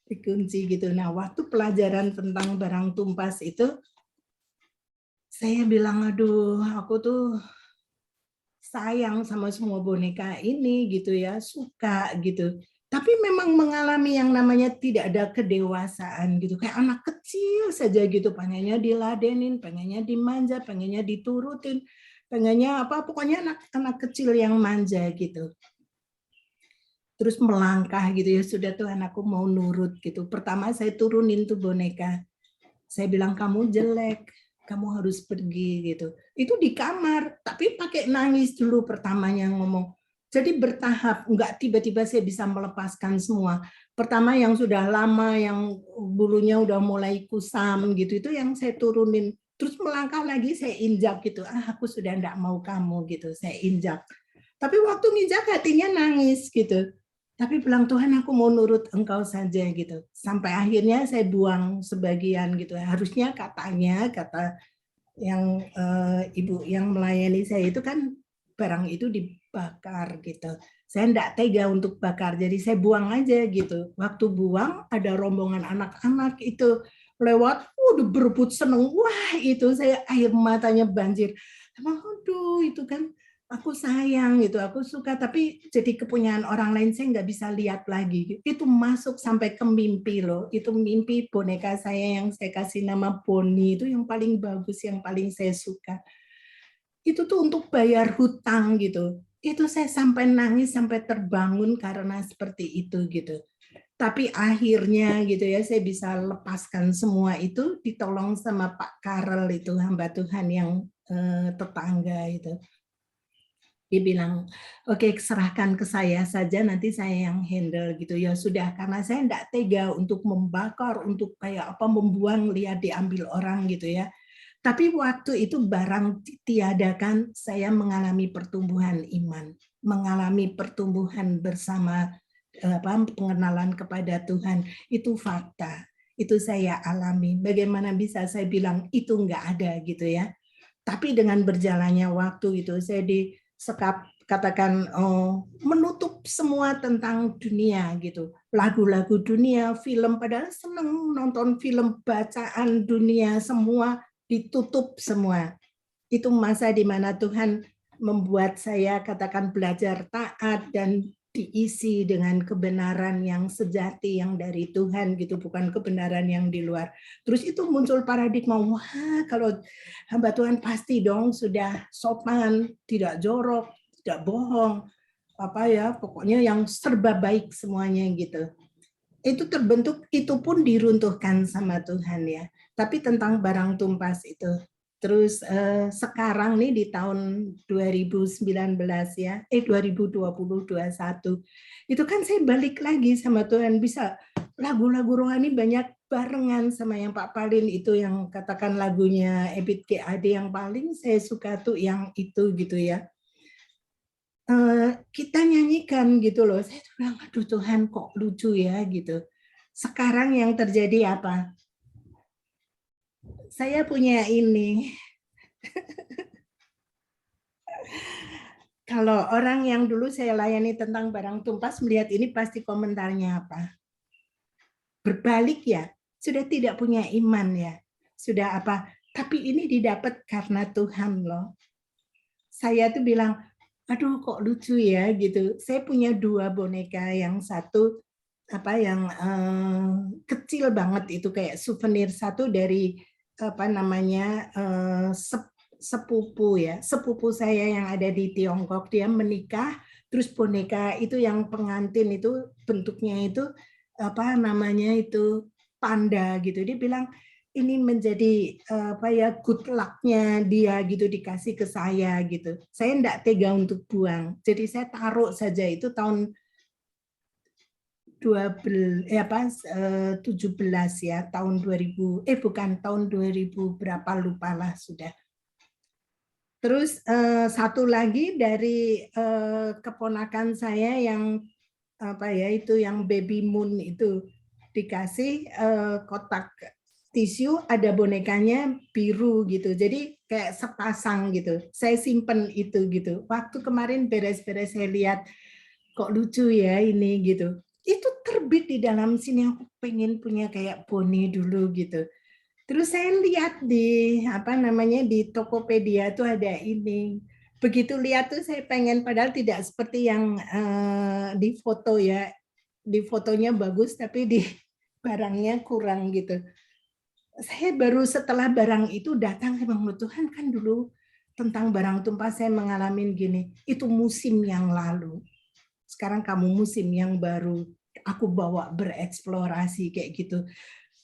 S2: dikunci gitu. Nah, waktu pelajaran tentang barang tumpas itu, saya bilang, aduh aku tuh sayang sama semua boneka ini gitu ya, suka gitu. Tapi memang mengalami yang namanya tidak ada kedewasaan gitu, kayak anak kecil saja gitu, pengennya diladenin, pengennya dimanja, pengennya diturutin, pengennya apa, pokoknya anak kecil yang manja gitu. Terus melangkah gitu ya, sudah Tuhan aku mau nurut gitu. Pertama saya turunin tuh boneka, saya bilang kamu jelek, kamu harus pergi gitu. Itu di kamar, tapi pakai nangis dulu pertamanya ngomong. Jadi bertahap, enggak tiba-tiba saya bisa melepaskan semua. Pertama yang sudah lama, yang bulunya udah mulai kusam gitu, itu yang saya turunin. Terus melangkah lagi saya injak gitu, aku sudah enggak mau kamu gitu, saya injak. Tapi waktu nginjak hatinya nangis gitu. Tapi bilang Tuhan aku mau nurut engkau saja gitu. Sampai akhirnya saya buang sebagian gitu. Harusnya kata yang ibu yang melayani saya itu kan barang itu dibakar gitu. Saya enggak tega untuk bakar, jadi saya buang aja gitu. Waktu buang ada rombongan anak-anak itu lewat, udah berebut seneng. Wah itu saya air matanya banjir. Aduh itu kan aku sayang gitu, aku suka, tapi jadi kepunyaan orang lain saya nggak bisa lihat lagi. Itu masuk sampai ke mimpi loh. Itu mimpi boneka saya yang saya kasih nama Bonnie itu yang paling bagus, yang paling saya suka. Itu tuh untuk bayar hutang gitu. Itu saya sampai nangis sampai terbangun karena seperti itu gitu. Tapi akhirnya gitu ya saya bisa lepaskan semua itu, ditolong sama Pak Karel itu hamba Tuhan yang tetangga itu. Dia bilang, oke serahkan ke saya saja, nanti saya yang handle gitu. Ya sudah, karena saya enggak tega untuk membakar, untuk kayak apa membuang, lihat diambil orang gitu ya. Tapi waktu itu barang tiadakan, saya mengalami pertumbuhan iman, mengalami pertumbuhan bersama pengenalan kepada Tuhan. Itu fakta, itu saya alami. Bagaimana bisa saya bilang itu enggak ada gitu ya. Tapi dengan berjalannya waktu itu saya disekap katakan menutup semua tentang dunia gitu. Lagu-lagu dunia, film, padahal seneng nonton film, bacaan dunia, semua ditutup semua. Itu masa di mana Tuhan membuat saya katakan belajar taat dan diisi dengan kebenaran yang sejati yang dari Tuhan gitu, bukan kebenaran yang di luar. Terus itu muncul paradigma, wah kalau hamba Tuhan pasti dong sudah sopan, tidak jorok, tidak bohong, apa ya, pokoknya yang serba baik semuanya gitu. Itu terbentuk, itu pun diruntuhkan sama Tuhan ya. Tapi tentang barang tumpas itu. Terus sekarang nih di tahun 2019 ya, 2020-21, itu kan saya balik lagi sama Tuhan, bisa lagu-lagu rohani banyak barengan sama yang Pak Palin itu, yang katakan lagunya Ebit GAD yang paling saya suka tuh yang itu gitu ya. Kita nyanyikan gitu loh, saya tuh bilang aduh Tuhan kok lucu ya gitu. Sekarang yang terjadi apa? Saya punya ini. Kalau orang yang dulu saya layani tentang barang tumpas melihat ini pasti komentarnya apa? Berbalik ya, sudah tidak punya iman ya. Sudah apa? Tapi ini didapat karena Tuhan loh. Saya tuh bilang, aduh kok lucu ya gitu. Saya punya 2 boneka, yang satu apa yang kecil banget itu kayak souvenir, satu dari apa namanya sepupu ya, sepupu saya yang ada di Tiongkok, dia menikah, terus boneka itu yang pengantin itu bentuknya itu apa namanya itu panda gitu. Dia bilang ini menjadi apa ya good luck-nya dia gitu, dikasih ke saya gitu. Saya enggak tega untuk buang. Jadi saya taruh saja, itu tahun 17 ya, tahun 2000 bukan tahun 2000 berapa lupalah sudah. Terus satu lagi dari keponakan saya yang apa ya itu yang baby moon itu, dikasih kotak tisu ada bonekanya biru gitu. Jadi kayak sepasang gitu. Saya simpen itu gitu. Waktu kemarin beres-beres saya lihat kok lucu ya ini gitu. Itu terbit di dalam sini, aku pengen punya kayak Bonnie dulu gitu. Terus saya lihat di apa namanya di Tokopedia tuh ada ini. Begitu lihat tuh saya pengen, padahal tidak seperti yang di foto ya. di fotonya bagus tapi di barangnya kurang gitu. Saya baru setelah barang itu datang, saya bilang, Tuhan kan dulu tentang barang tumpah saya mengalami gini, itu musim yang lalu. Sekarang kamu musim yang baru, aku bawa bereksplorasi kayak gitu.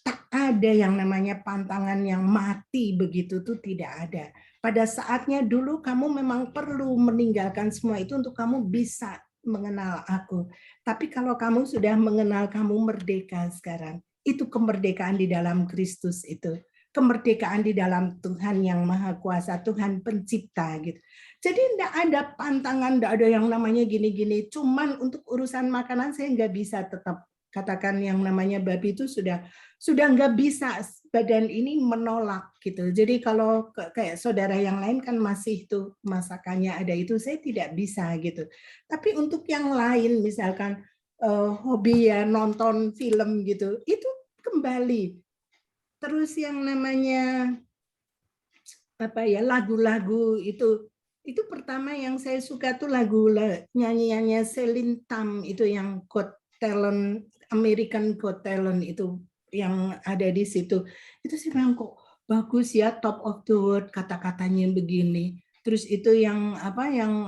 S2: Tak ada yang namanya pantangan yang mati begitu tuh, tidak ada. Pada saatnya dulu kamu memang perlu meninggalkan semua itu untuk kamu bisa mengenal aku. Tapi kalau kamu sudah mengenal, kamu merdeka sekarang. Itu kemerdekaan di dalam Kristus itu. Kemerdekaan di dalam Tuhan yang Maha Kuasa, Tuhan Pencipta gitu. Jadi tidak ada pantangan, tidak ada yang namanya gini-gini. Cuman untuk urusan makanan saya nggak bisa tetap katakan yang namanya babi itu sudah nggak bisa, badan ini menolak gitu. Jadi kalau kayak saudara yang lain kan masih tuh masakannya ada itu, saya tidak bisa gitu. Tapi untuk yang lain misalkan hobi ya nonton film gitu, itu kembali. Terus yang namanya apa ya lagu-lagu itu pertama yang saya suka tuh lagu nyanyiannya Celine Tam itu yang Got Talent, American Got Talent itu yang ada di situ. Itu sih bilang kok bagus ya, top of the world kata-katanya begini. Terus itu yang apa yang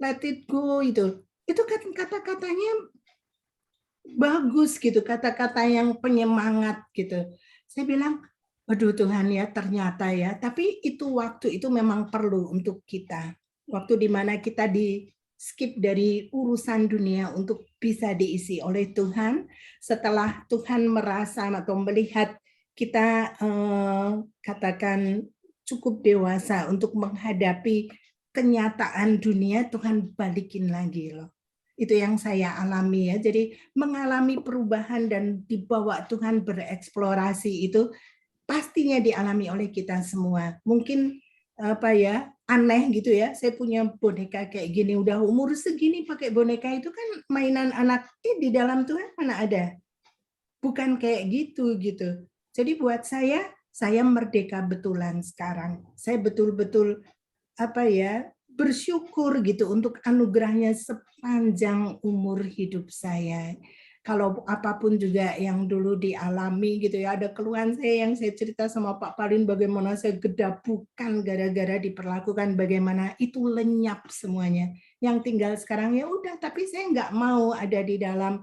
S2: Let It Go itu kan kata-katanya bagus gitu, kata-kata yang penyemangat gitu. Saya bilang, waduh Tuhan ya ternyata ya, tapi itu waktu itu memang perlu untuk kita. Waktu di mana kita di skip dari urusan dunia untuk bisa diisi oleh Tuhan. Setelah Tuhan merasa atau melihat kita katakan cukup dewasa untuk menghadapi kenyataan dunia, Tuhan balikin lagi loh. Itu yang saya alami ya. Jadi mengalami perubahan dan dibawa Tuhan bereksplorasi itu pastinya dialami oleh kita semua. Mungkin apa ya, aneh gitu ya. Saya punya boneka kayak gini, udah umur segini pakai boneka itu kan mainan anak. Di dalam Tuhan mana ada? Bukan kayak gitu gitu. Jadi buat saya merdeka betulan sekarang. Saya betul-betul apa ya bersyukur gitu untuk anugerahnya sepanjang umur hidup saya. Kalau apapun juga yang dulu dialami gitu ya, ada keluhan saya yang saya cerita sama Pak Palin bagaimana saya gedabukan gara-gara diperlakukan bagaimana, itu lenyap semuanya. Yang tinggal sekarang ya udah, tapi saya nggak mau ada di dalam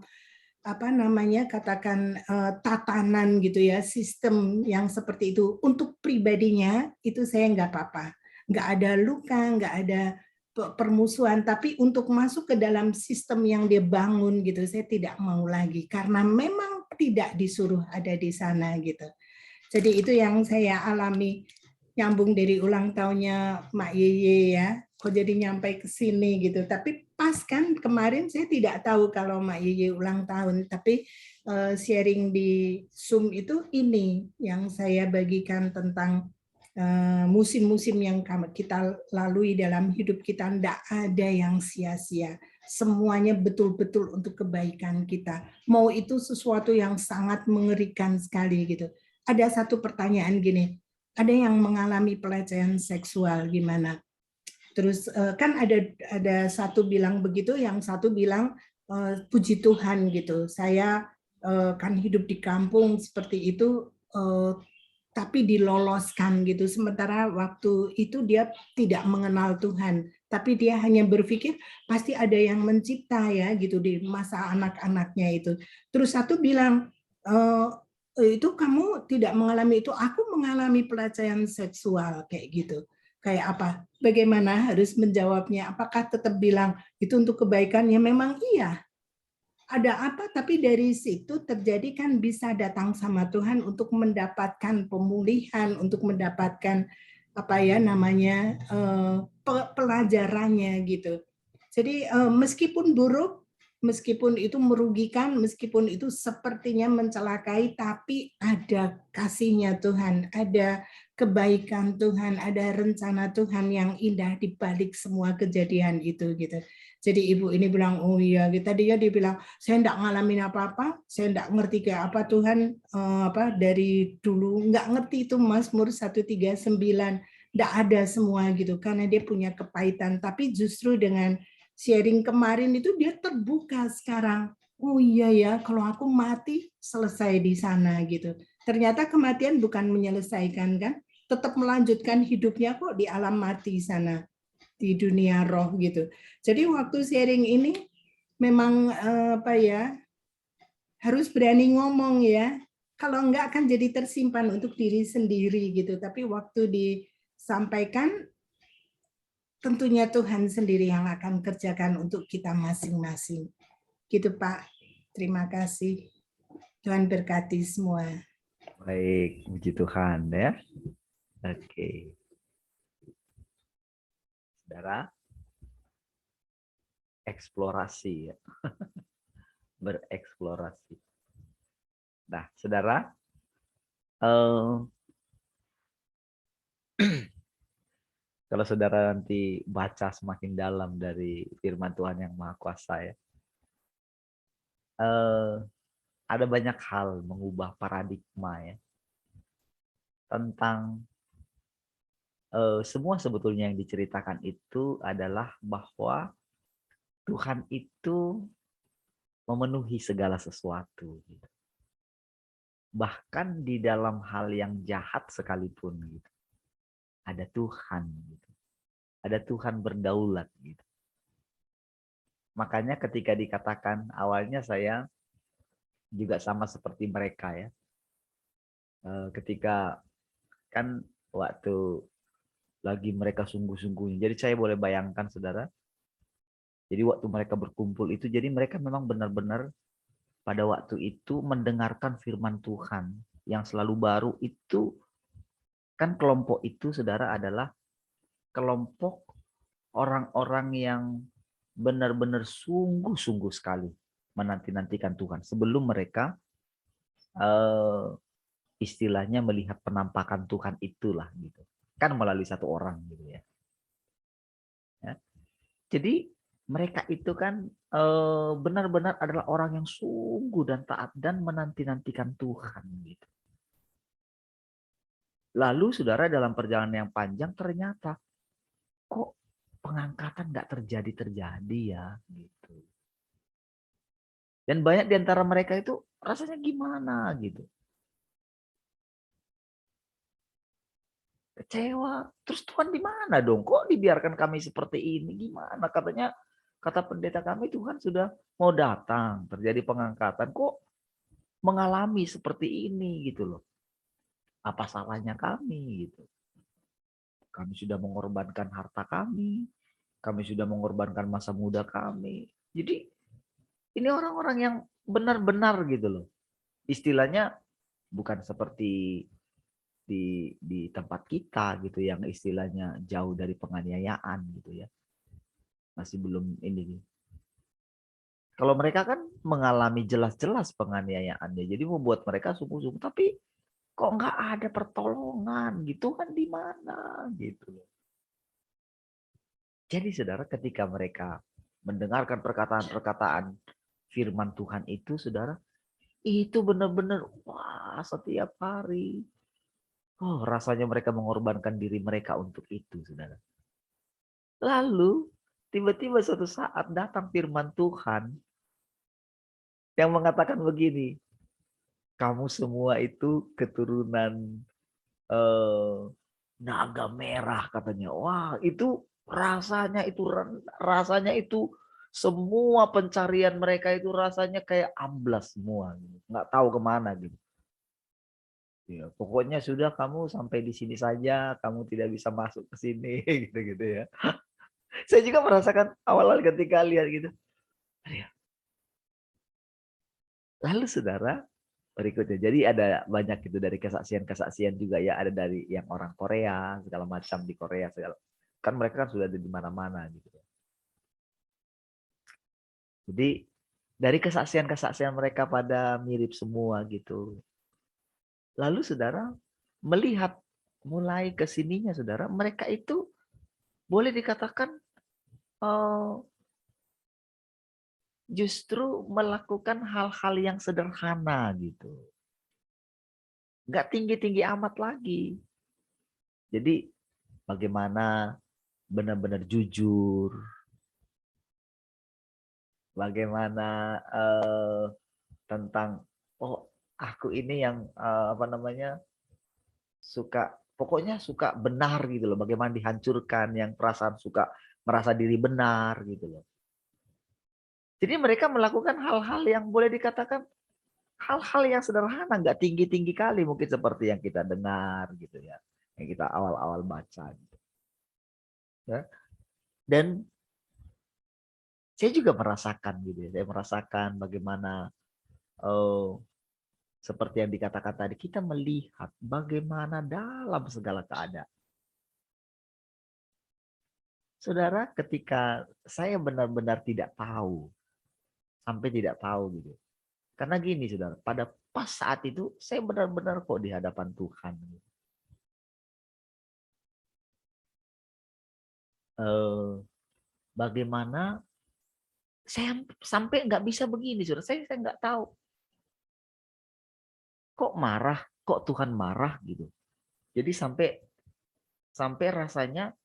S2: apa namanya katakan tatanan gitu ya, sistem yang seperti itu. Untuk pribadinya itu saya nggak apa-apa, nggak ada luka, nggak ada permusuhan, tapi untuk masuk ke dalam sistem yang dia bangun gitu, saya tidak mau lagi karena memang tidak disuruh ada di sana gitu. Jadi itu yang saya alami, nyambung dari ulang tahunnya Mak Yeye ya, kok jadi nyampe ke sini gitu. Tapi pas kan kemarin saya tidak tahu kalau Mak Yeye ulang tahun, tapi sharing di Zoom itu ini yang saya bagikan tentang musim-musim yang kita lalui dalam hidup kita, tidak ada yang sia-sia. Semuanya betul-betul untuk kebaikan kita. Mau itu sesuatu yang sangat mengerikan sekali gitu. Ada satu pertanyaan gini, ada yang mengalami pelecehan seksual gimana? Terus kan ada satu bilang begitu, yang satu bilang puji Tuhan gitu. Saya kan hidup di kampung seperti itu, tapi diloloskan gitu. Sementara waktu itu dia tidak mengenal Tuhan, tapi dia hanya berpikir pasti ada yang mencipta ya gitu di masa anak-anaknya itu. Terus satu bilang itu kamu tidak mengalami itu, aku mengalami pelecehan seksual kayak gitu. Kayak apa? Bagaimana harus menjawabnya? Apakah tetap bilang itu untuk kebaikan? Ya memang iya. Ada apa, tapi dari situ terjadi kan bisa datang sama Tuhan untuk mendapatkan pemulihan, untuk mendapatkan apa ya namanya pelajarannya gitu. Jadi meskipun buruk, meskipun itu merugikan, meskipun itu sepertinya mencelakai, tapi ada kasihnya Tuhan, ada kebaikan Tuhan, ada rencana Tuhan yang indah di balik semua kejadian itu gitu. Jadi ibu ini bilang, oh iya, tadinya dia bilang, saya enggak ngalamin apa-apa, saya enggak ngerti kayak apa Tuhan, apa dari dulu enggak ngerti itu Mazmur 139, enggak ada semua gitu, karena dia punya kepahitan. Tapi justru dengan sharing kemarin itu dia terbuka sekarang. oh iya ya, kalau aku mati selesai di sana gitu. Ternyata kematian bukan menyelesaikan kan, tetap melanjutkan hidupnya kok di alam mati sana, di dunia roh gitu. Jadi waktu sharing ini memang apa ya, harus berani ngomong ya. Kalau enggak akan jadi tersimpan untuk diri sendiri gitu. Tapi waktu disampaikan, tentunya Tuhan sendiri yang akan kerjakan untuk kita masing-masing. Gitu Pak. Terima kasih. Tuhan berkati semua.
S1: Baik, puji Tuhan ya. Oke, saudara, eksplorasi ya, bereksplorasi. Nah, saudara, eh, kalau saudara nanti baca semakin dalam dari firman Tuhan yang Maha Kuasa ya, ada banyak hal mengubah paradigma ya tentang semua sebetulnya yang diceritakan itu adalah bahwa Tuhan itu memenuhi segala sesuatu. Gitu. Bahkan di dalam hal yang jahat sekalipun gitu. Ada Tuhan gitu. Ada Tuhan berdaulat gitu. Makanya ketika dikatakan awalnya saya juga sama seperti mereka ya. Ketika kan waktu lagi mereka sungguh-sungguhnya. Jadi saya boleh bayangkan saudara. Jadi waktu mereka berkumpul itu jadi mereka memang benar-benar pada waktu itu mendengarkan firman Tuhan yang selalu baru itu kan kelompok itu saudara adalah kelompok orang-orang yang benar-benar sungguh-sungguh sekali menanti-nantikan Tuhan sebelum mereka istilahnya melihat penampakan Tuhan itulah gitu kan melalui satu orang gitu ya. Jadi mereka itu kan benar-benar adalah orang yang sungguh dan taat dan menanti-nantikan Tuhan gitu. Lalu saudara dalam perjalanan yang panjang ternyata kok pengangkatan nggak terjadi ya gitu. Dan banyak di antara mereka itu rasanya gimana gitu. Kecewa. Terus Tuhan di mana dong? Kok dibiarkan kami seperti ini? Gimana? Katanya kata pendeta kami Tuhan sudah mau datang, terjadi pengangkatan. Kok mengalami seperti ini gitu loh. Apa salahnya kami gitu. Kami sudah mengorbankan harta kami sudah mengorbankan masa muda kami. Jadi ini orang-orang yang benar-benar gitu loh. Istilahnya bukan seperti di tempat kita gitu yang istilahnya jauh dari penganiayaan gitu ya. Masih belum ini. Kalau mereka kan mengalami jelas-jelas penganiayaannya. Jadi membuat mereka sungguh-sungguh tapi kok nggak ada pertolongan gitu kan di mana gitu. Jadi saudara ketika mereka mendengarkan perkataan-perkataan firman Tuhan itu saudara, itu benar-benar wah setiap hari. Oh rasanya mereka mengorbankan diri mereka untuk itu saudara. Lalu tiba-tiba suatu saat datang firman Tuhan yang mengatakan begini, kamu semua itu keturunan eh, naga merah katanya. Wah, itu rasanya itu semua pencarian mereka itu rasanya kayak amblas semua, gitu. Nggak tahu kemana gitu. Ya, pokoknya sudah kamu sampai di sini saja, kamu tidak bisa masuk ke sini gitu-gitu ya. Saya juga merasakan awal-awal ketika lihat gitu. Lalu saudara, berikutnya. Jadi ada banyak itu dari kesaksian-kesaksian juga ya, ada dari yang orang Korea, segala macam di Korea segala. Kan mereka kan sudah ada di mana-mana gitu. Jadi dari kesaksian-kesaksian mereka pada mirip semua gitu. Lalu saudara melihat mulai ke sininya saudara, mereka itu boleh dikatakan justru melakukan hal-hal yang sederhana gitu. Nggak tinggi-tinggi amat lagi. Jadi bagaimana benar-benar jujur, bagaimana tentang oh aku ini yang apa namanya pokoknya suka benar gitu loh, bagaimana dihancurkan yang perasaan suka merasa diri benar gitu loh. Jadi mereka melakukan hal-hal yang boleh dikatakan hal-hal yang sederhana, nggak tinggi-tinggi kali mungkin seperti yang kita dengar gitu ya, yang kita awal-awal baca gitu. Ya. Dan saya juga merasakan gitu ya, saya merasakan bagaimana seperti yang dikatakan tadi, kita melihat bagaimana dalam segala keadaan. Saudara, ketika saya benar-benar tidak tahu, sampai tidak tahu gitu. Karena gini saudara, pada pas saat itu saya benar-benar kok di hadapan Tuhan. Bagaimana saya sampai nggak bisa begini saudara, saya nggak tahu. Kok marah, kok Tuhan marah gitu. Jadi sampai rasanya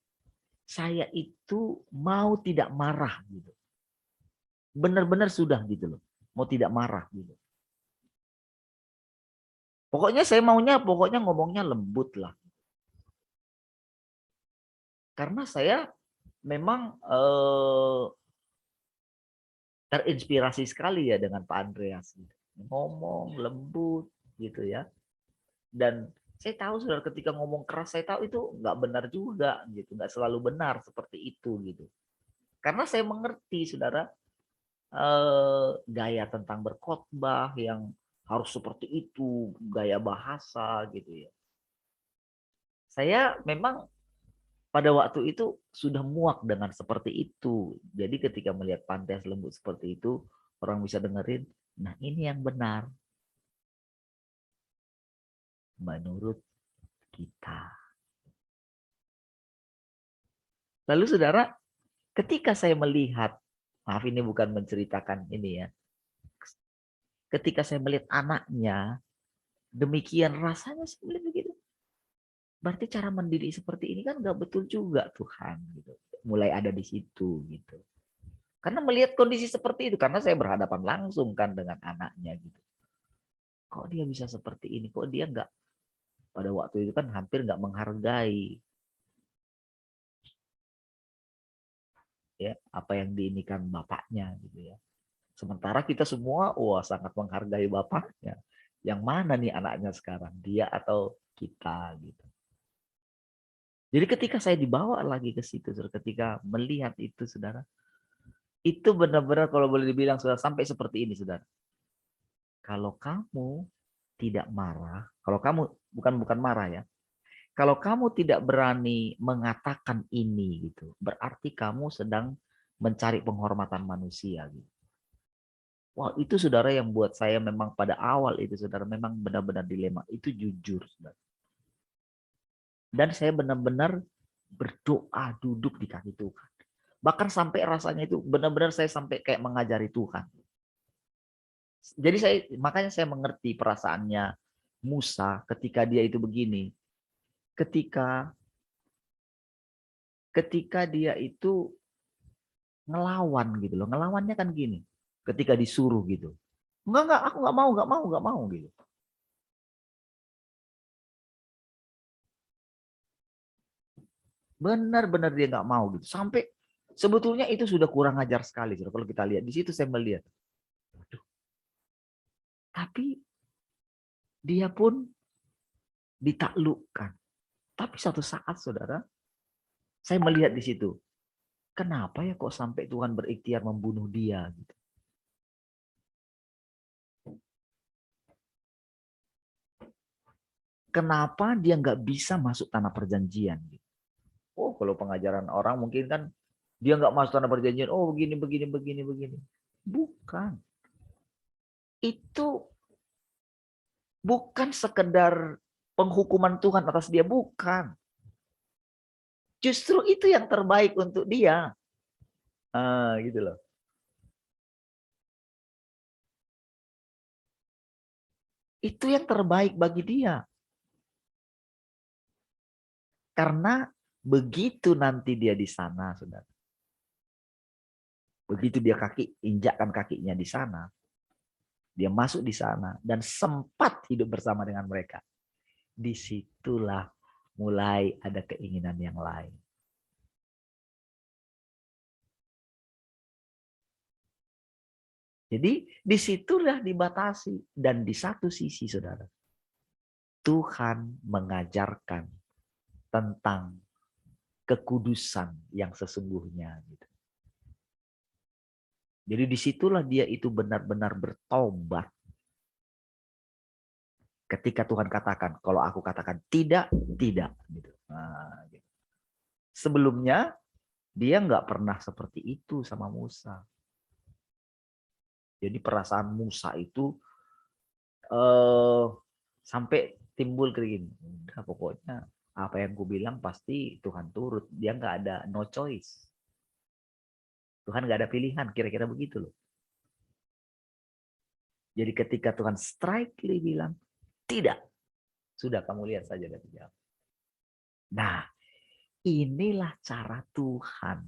S1: saya itu mau tidak marah gitu. Benar-benar sudah gitu loh, mau tidak marah gitu. Pokoknya saya maunya, pokoknya ngomongnya lembut lah. Karena saya memang terinspirasi sekali ya dengan Pak Andreas. Ngomong lembut gitu ya. Dan saya tahu saudara ketika ngomong keras, saya tahu itu nggak benar juga gitu, nggak selalu benar seperti itu gitu. Karena saya mengerti saudara gaya tentang berkhotbah yang harus seperti itu, gaya bahasa gitu ya. Saya memang pada waktu itu sudah muak dengan seperti itu. Jadi ketika melihat pantai lembut seperti itu, orang bisa dengerin, nah ini yang benar menurut kita. Lalu saudara, ketika saya melihat, maaf ini bukan menceritakan ini ya, ketika saya melihat anaknya, demikian rasanya saya melihat begitu. Berarti cara mendidik seperti ini kan nggak betul juga Tuhan. Gitu. Mulai ada di situ gitu. Karena melihat kondisi seperti itu, karena saya berhadapan langsung kan dengan anaknya gitu. Kok dia bisa seperti ini? Kok dia nggak pada waktu itu kan hampir nggak menghargai ya apa yang diinikan bapaknya gitu ya. Sementara kita semua wah sangat menghargai bapaknya. Yang mana nih anaknya sekarang? Dia atau kita gitu. Jadi ketika saya dibawa lagi ke situ, ketika melihat itu saudara, itu benar-benar kalau boleh dibilang sudah sampai seperti ini saudara. Kalau kamu tidak marah, kalau kamu bukan marah ya, kalau kamu tidak berani mengatakan ini gitu, berarti kamu sedang mencari penghormatan manusia gitu. Wah, itu saudara yang buat saya memang pada awal itu saudara memang benar-benar dilema. Itu jujur saudara. Dan saya benar-benar berdoa duduk di kaki Tuhan. Bahkan sampai rasanya itu benar-benar saya sampai kayak mengajari Tuhan. Jadi makanya saya mengerti perasaannya Musa ketika dia itu begini. Ketika dia itu ngelawan gitu loh. Ngelawannya kan gini. Ketika disuruh gitu. Enggak, aku enggak mau gitu. Benar-benar dia enggak mau gitu. Sampai sebetulnya itu sudah kurang ajar sekali. Kalau kita lihat di situ saya melihat. Aduh. Tapi dia pun ditaklukkan. Tapi satu saat saudara, saya melihat di situ. Kenapa ya kok sampai Tuhan berikhtiar membunuh dia gitu. Kenapa dia nggak bisa masuk tanah perjanjian? Gitu. Oh, kalau pengajaran orang mungkin kan dia nggak masuk tanah perjanjian. Oh, begini. Bukan. Itu bukan sekedar penghukuman Tuhan atas dia, bukan. Justru itu yang terbaik untuk dia. Gitu loh. Itu yang terbaik bagi dia. Karena begitu nanti dia di sana, saudara. Begitu dia injakkan kakinya di sana, dia masuk di sana dan sempat hidup bersama dengan mereka. Disitulah mulai ada keinginan yang lain. Jadi disitulah dibatasi. Dan di satu sisi, saudara, Tuhan mengajarkan tentang kekudusan yang sesungguhnya. Gitu. Jadi disitulah dia itu benar-benar bertobat. Ketika Tuhan katakan, kalau aku katakan tidak, tidak. Gitu. Nah, gitu. Sebelumnya dia nggak pernah seperti itu sama Musa. Jadi perasaan Musa itu sampai timbul kayak gini. Udah pokoknya apa yang ku bilang pasti Tuhan turut. Dia nggak ada no choice. Tuhan nggak ada pilihan. Kira-kira begitu loh. Jadi ketika Tuhan strictly bilang tidak, sudah kamu lihat saja dari jauh. Nah, inilah cara Tuhan.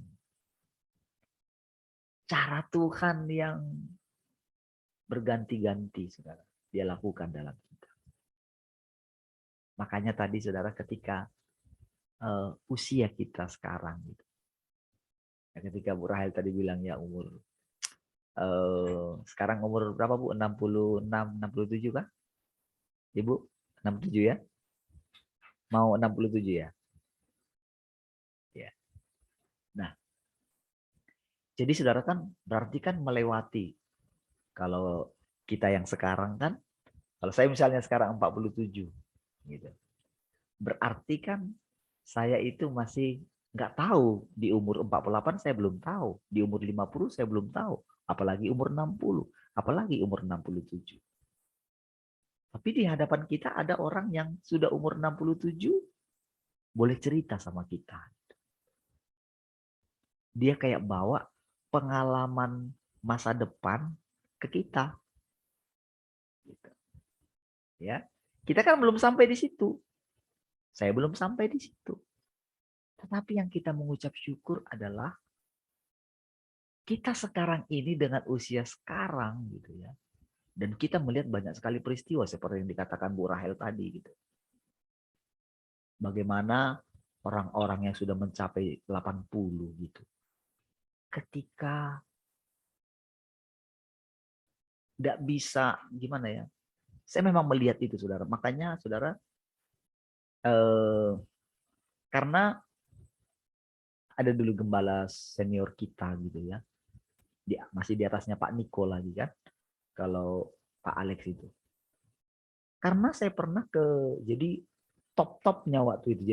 S1: Cara Tuhan yang berganti-ganti, saudara. Dia lakukan dalam kita. Makanya tadi, saudara, ketika usia kita sekarang, gitu. Ketika Bu Rahel tadi bilang ya umur, sekarang umur berapa Bu? 66, 67 kan? Ibu, 67 ya? Mau 67 ya? Ya. Nah, jadi saudara kan berarti kan melewati. Kalau kita yang sekarang kan, kalau saya misalnya sekarang 47 gitu. Berarti kan saya itu masih nggak tahu, di umur 48 saya belum tahu, di umur 50 saya belum tahu, apalagi umur 60, apalagi umur 67. Tapi di hadapan kita ada orang yang sudah umur 67 boleh cerita sama kita. Dia kayak bawa pengalaman masa depan ke kita. Gitu. Ya, kita kan belum sampai di situ. Saya belum sampai di situ. Tetapi yang kita mengucap syukur adalah kita sekarang ini dengan usia sekarang gitu ya. Dan kita melihat banyak sekali peristiwa seperti yang dikatakan Bu Rahel tadi gitu. Bagaimana orang-orang yang sudah mencapai 80 gitu. Ketika nggak bisa, gimana ya, saya memang melihat itu saudara. Makanya saudara, karena ada dulu gembala senior kita gitu ya, masih di atasnya Pak Niko lagi kan, kalau Pak Alex itu. Karena saya pernah jadi top-topnya waktu itu.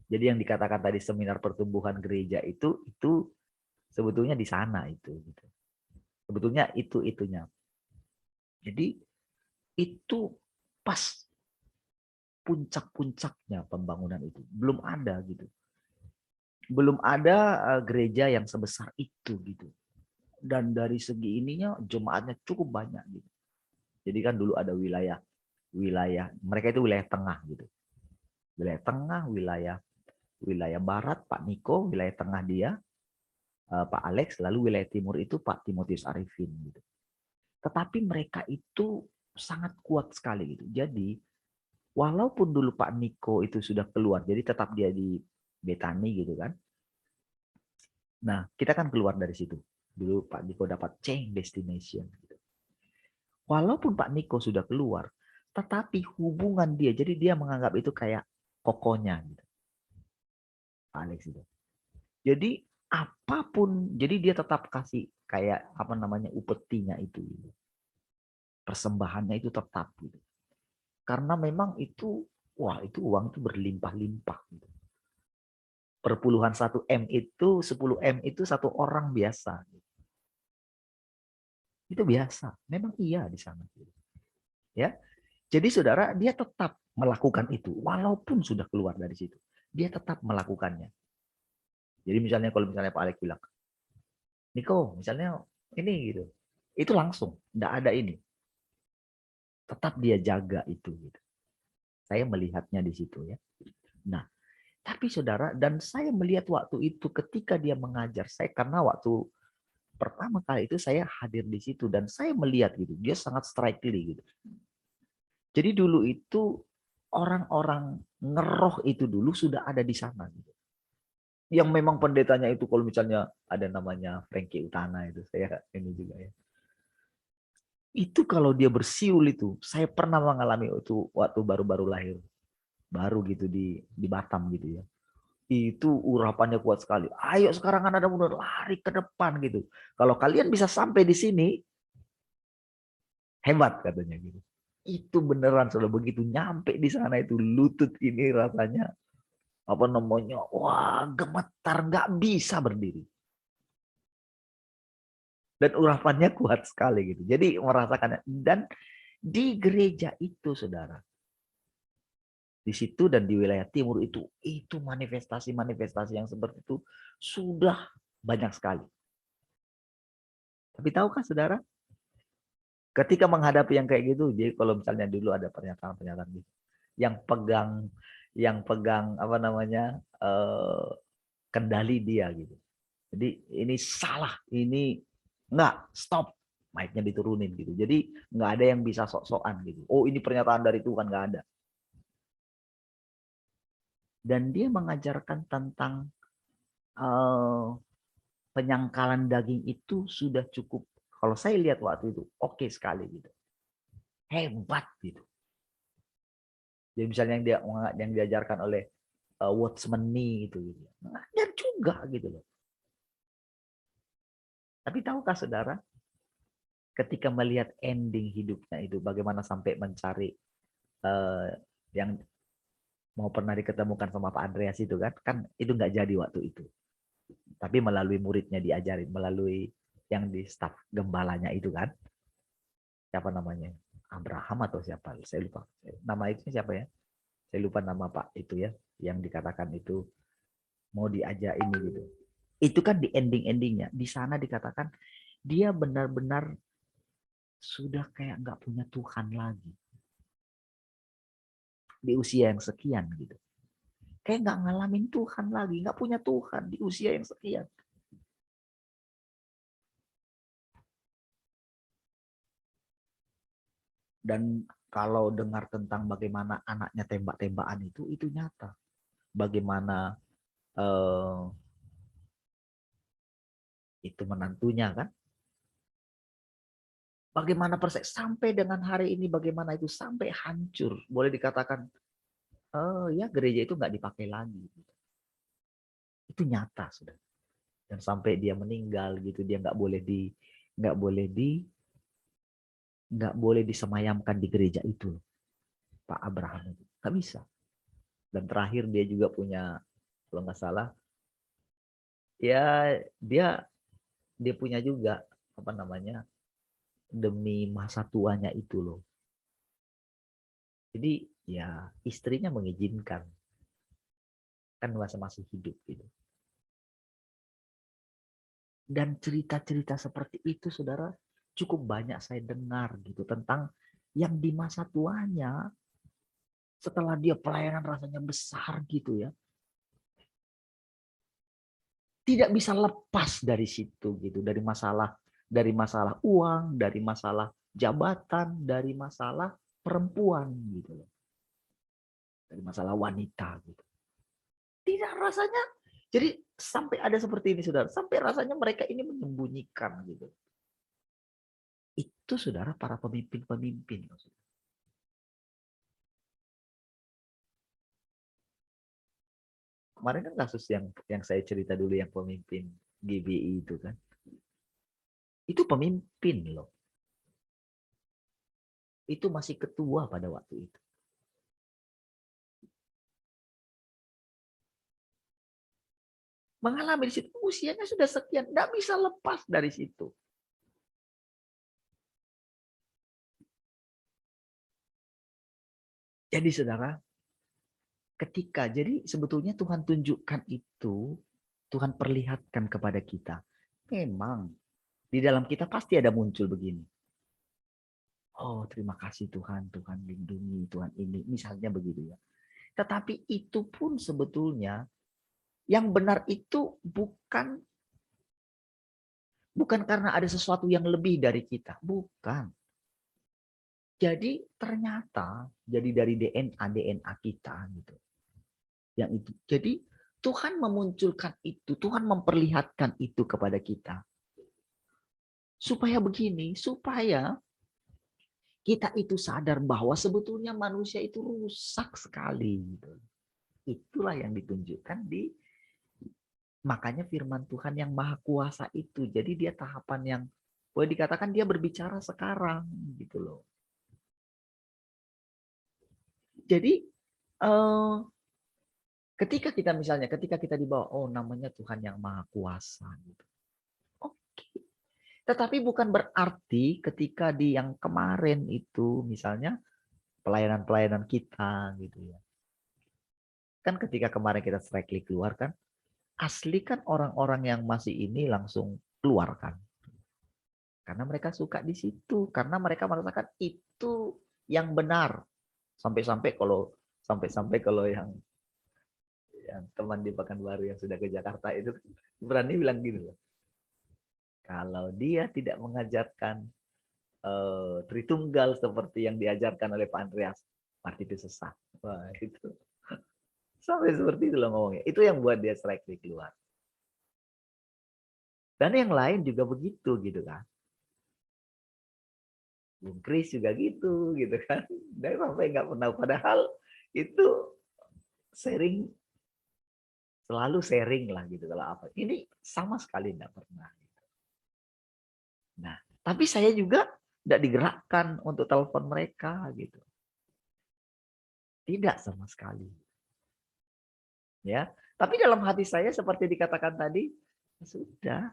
S1: Jadi yang dikatakan tadi seminar pertumbuhan gereja itu sebetulnya di sana itu. Gitu. Sebetulnya itunya. Jadi itu pas puncak-puncaknya pembangunan itu. Belum ada gitu. Belum ada gereja yang sebesar itu gitu. Dan dari segi ininya jemaatnya cukup banyak gitu. Jadi kan dulu ada wilayah mereka itu wilayah tengah gitu. Wilayah tengah, wilayah barat Pak Niko, wilayah tengah dia Pak Alex, lalu wilayah timur itu Pak Timotius Arifin gitu. Tetapi mereka itu sangat kuat sekali gitu. Jadi walaupun dulu Pak Niko itu sudah keluar, jadi tetap dia di Betani gitu kan. Nah, kita kan keluar dari situ. Dulu Pak Niko dapat change destination. Gitu. Walaupun Pak Niko sudah keluar, tetapi hubungan dia, jadi dia menganggap itu kayak kokonya. Gitu. Pak Alex itu. Jadi apapun, jadi dia tetap kasih kayak apa namanya upetinya itu. Gitu. Persembahannya itu tetap. Gitu. Karena memang itu, wah itu uang itu berlimpah-limpah. Gitu. Perpuluhan 1 M itu, 10 M itu satu orang biasa. Itu biasa. Memang iya di sana. Ya. Jadi saudara, dia tetap melakukan itu. Walaupun sudah keluar dari situ. Dia tetap melakukannya. Jadi misalnya kalau misalnya Pak Alex bilang, Niko, misalnya ini gitu. Itu langsung. Nggak ada ini. Tetap dia jaga itu. Gitu. Saya melihatnya di situ ya. Nah, tapi saudara, dan saya melihat waktu itu ketika dia mengajar saya, karena waktu pertama kali itu saya hadir di situ dan saya melihat gitu, dia sangat striking gitu. Jadi dulu itu orang-orang ngeroh itu dulu sudah ada di sana gitu. Yang memang pendetanya itu kalau misalnya ada namanya Frankie Utana itu, saya ini juga ya. Itu kalau dia bersiul itu, saya pernah mengalami itu waktu baru-baru lahir. Baru gitu di Batam gitu ya. Itu urapannya kuat sekali. Ayo sekarang anak muda lari ke depan gitu. Kalau kalian bisa sampai di sini, hebat katanya gitu. Itu beneran sudah begitu nyampe di sana itu lutut ini rasanya apa namanya, wah gemetar nggak bisa berdiri. Dan urapannya kuat sekali gitu. Jadi merasakannya. Dan di gereja itu saudara, di situ dan di wilayah timur itu manifestasi-manifestasi yang seperti itu sudah banyak sekali. Tapi tahukah saudara, ketika menghadapi yang kayak gitu, jadi kalau misalnya dulu ada pernyataan-pernyataan gitu, yang pegang apa namanya kendali dia gitu. Jadi ini salah, ini enggak, stop, mic-nya diturunin gitu. Jadi nggak ada yang bisa sok-sokan gitu. Oh ini pernyataan dari Tuhan, nggak ada. Dan dia mengajarkan tentang penyangkalan daging itu sudah cukup. Kalau saya lihat waktu itu, oke sekali gitu. Hebat gitu. Jadi misalnya yang diajarkan oleh Watchman Nee gitu. Ngajar juga gitu loh. Tapi tahukah saudara, ketika melihat ending hidupnya itu, bagaimana sampai mencari yang mau pernah diketemukan sama Pak Andreas itu kan itu nggak jadi waktu itu. Tapi melalui muridnya diajarin, melalui yang di staf gembalanya itu kan. Siapa namanya? Abraham atau siapa? Saya lupa. Nama itu siapa ya? Saya lupa nama Pak itu ya, yang dikatakan itu mau diajak ini gitu. Itu kan di ending-endingnya. Di sana dikatakan dia benar-benar sudah kayak nggak punya Tuhan lagi. Di usia yang sekian gitu. Kayak nggak ngalamin Tuhan lagi. Nggak punya Tuhan di usia yang sekian. Dan kalau dengar tentang bagaimana anaknya tembak-tembakan itu nyata. Bagaimana itu menantunya kan. Bagaimana persis sampai dengan hari ini, bagaimana itu sampai hancur. Boleh dikatakan, ya gereja itu nggak dipakai lagi. Itu nyata sudah. Dan sampai dia meninggal gitu, dia nggak boleh disemayamkan di gereja itu, Pak Abraham itu nggak bisa. Dan terakhir dia juga punya, kalau nggak salah, ya dia punya juga apa namanya, demi masa tuanya itu loh. Jadi ya istrinya mengizinkan, kan masih hidup gitu. Dan cerita-cerita seperti itu saudara cukup banyak saya dengar gitu tentang yang di masa tuanya setelah dia pelayanan rasanya besar gitu ya. Tidak bisa lepas dari situ gitu, dari masalah uang, dari masalah jabatan, dari masalah perempuan gitu loh. Dari masalah wanita gitu. Tidak rasanya. Jadi sampai ada seperti ini saudara, sampai rasanya mereka ini menyembunyikan gitu. Itu saudara para pemimpin-pemimpin. Kemarin kan kasus yang saya cerita dulu yang pemimpin GBI itu kan. Itu pemimpin loh. Itu masih ketua pada waktu itu. Mengalami di situ, usianya sudah sekian, nggak bisa lepas dari situ. Jadi saudara, jadi sebetulnya Tuhan tunjukkan itu, Tuhan perlihatkan kepada kita. Memang di dalam kita pasti ada muncul begini. Oh terima kasih Tuhan, Tuhan lindungi, Tuhan ini, misalnya begitu ya. Tetapi itu pun sebetulnya yang benar itu bukan Bukan karena ada sesuatu yang lebih dari kita, bukan. Jadi ternyata jadi dari DNA kita gitu. Yang itu. Jadi Tuhan memunculkan itu, Tuhan memperlihatkan itu kepada kita. Supaya begini, supaya kita itu sadar bahwa sebetulnya manusia itu rusak sekali gitu. Itulah yang ditunjukkan di makanya firman Tuhan yang maha kuasa itu. Jadi dia tahapan yang boleh dikatakan dia berbicara sekarang gitu loh. Jadi ketika kita dibawa, oh namanya Tuhan yang maha kuasa gitu. Oke. Tetapi bukan berarti ketika di yang kemarin itu misalnya pelayanan-pelayanan kita gitu ya. Kan ketika kemarin kita strike keluar kan, asli kan orang-orang yang masih ini langsung keluar kan. Karena mereka suka di situ, karena mereka merasakan itu yang benar. Sampai-sampai kalau yang teman di Pekanbaru yang sudah ke Jakarta itu berani bilang gini loh. Kalau dia tidak mengajarkan Tritunggal seperti yang diajarkan oleh Pak Andreas, berarti itu sesat. Wah, itu sampai seperti itu loh ngomongnya. Itu yang buat dia strike keluar. Dan yang lain juga begitu gitu kan. Bung Kris juga gitu kan. Dan sampai nggak pernah, padahal itu sharing, selalu sharing lah gitu kalau apa. Ini sama sekali nggak pernah. Nah, tapi saya juga tidak digerakkan untuk telepon mereka gitu. Tidak sama sekali. Ya, tapi dalam hati saya seperti dikatakan tadi, sudah.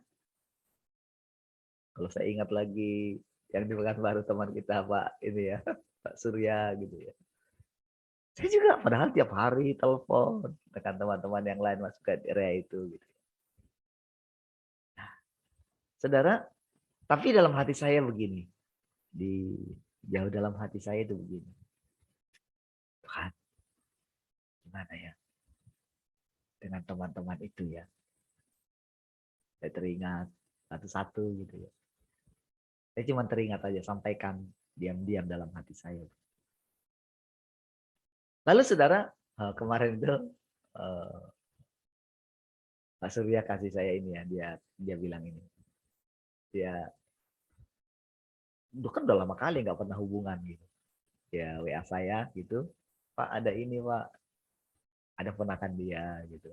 S1: Kalau saya ingat lagi yang di Pekanbaru teman kita Pak ini ya, Pak Surya gitu ya. Saya juga padahal tiap hari telepon dengan teman-teman yang lain masuk ke area itu gitu. Nah, saudara, tapi dalam hati saya begini. Di jauh dalam hati saya itu begini. Tuhan, gimana ya dengan teman-teman itu ya? Saya teringat satu-satu gitu ya. Saya cuma teringat aja, sampaikan diam-diam dalam hati saya. Lalu saudara, kemarin itu Pak Surya kasih saya ini ya, dia bilang ini. Dia kan udah lama kali nggak pernah hubungan gitu. Ya WA saya gitu. Pak ada ini Pak, ada ponakan dia gitu.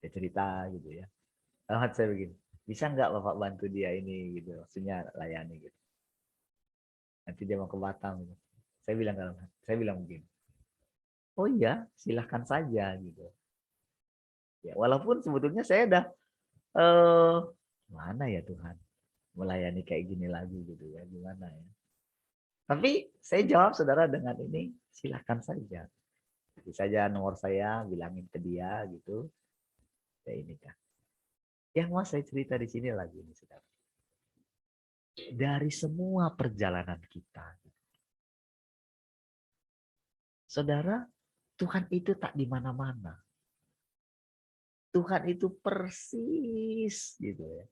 S1: Dia cerita gitu ya. Lalu saya begini, bisa nggak Bapak bantu dia ini gitu, maksudnya layani gitu. Nanti dia mau ke Batam gitu. Saya bilang begini, oh iya silahkan saja gitu. Ya walaupun sebetulnya saya udah mana ya Tuhan melayani kayak gini lagi gitu ya, gimana ya. Tapi saya jawab saudara dengan ini, silahkan saja. Bisa saja nomor saya, bilangin ke dia gitu. Ya ini kan. Yang mau saya cerita di sini lagi ini saudara. Dari semua perjalanan kita. Saudara, Tuhan itu tak di mana-mana. Tuhan itu persis gitu ya.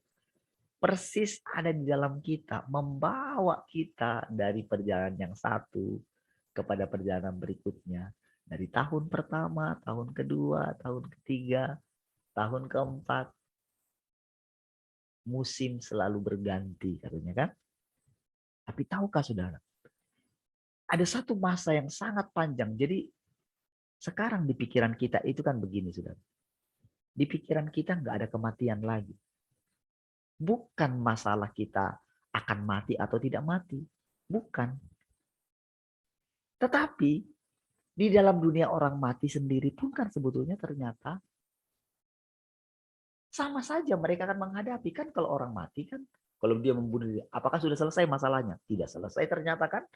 S1: Persis ada di dalam kita, membawa kita dari perjalanan yang satu kepada perjalanan berikutnya. Dari tahun pertama, tahun kedua, tahun ketiga, tahun keempat. Musim selalu berganti katanya kan. Tapi tahukah saudara, ada satu masa yang sangat panjang. Jadi sekarang di pikiran kita itu kan begini saudara. Di pikiran kita nggak ada kematian lagi. Bukan masalah kita akan mati atau tidak mati. Bukan. Tetapi di dalam dunia orang mati sendiri pun kan sebetulnya ternyata sama saja mereka akan menghadapi. Kan kalau orang mati kan, kalau dia membunuh diri, apakah sudah selesai masalahnya? Tidak selesai ternyata kan.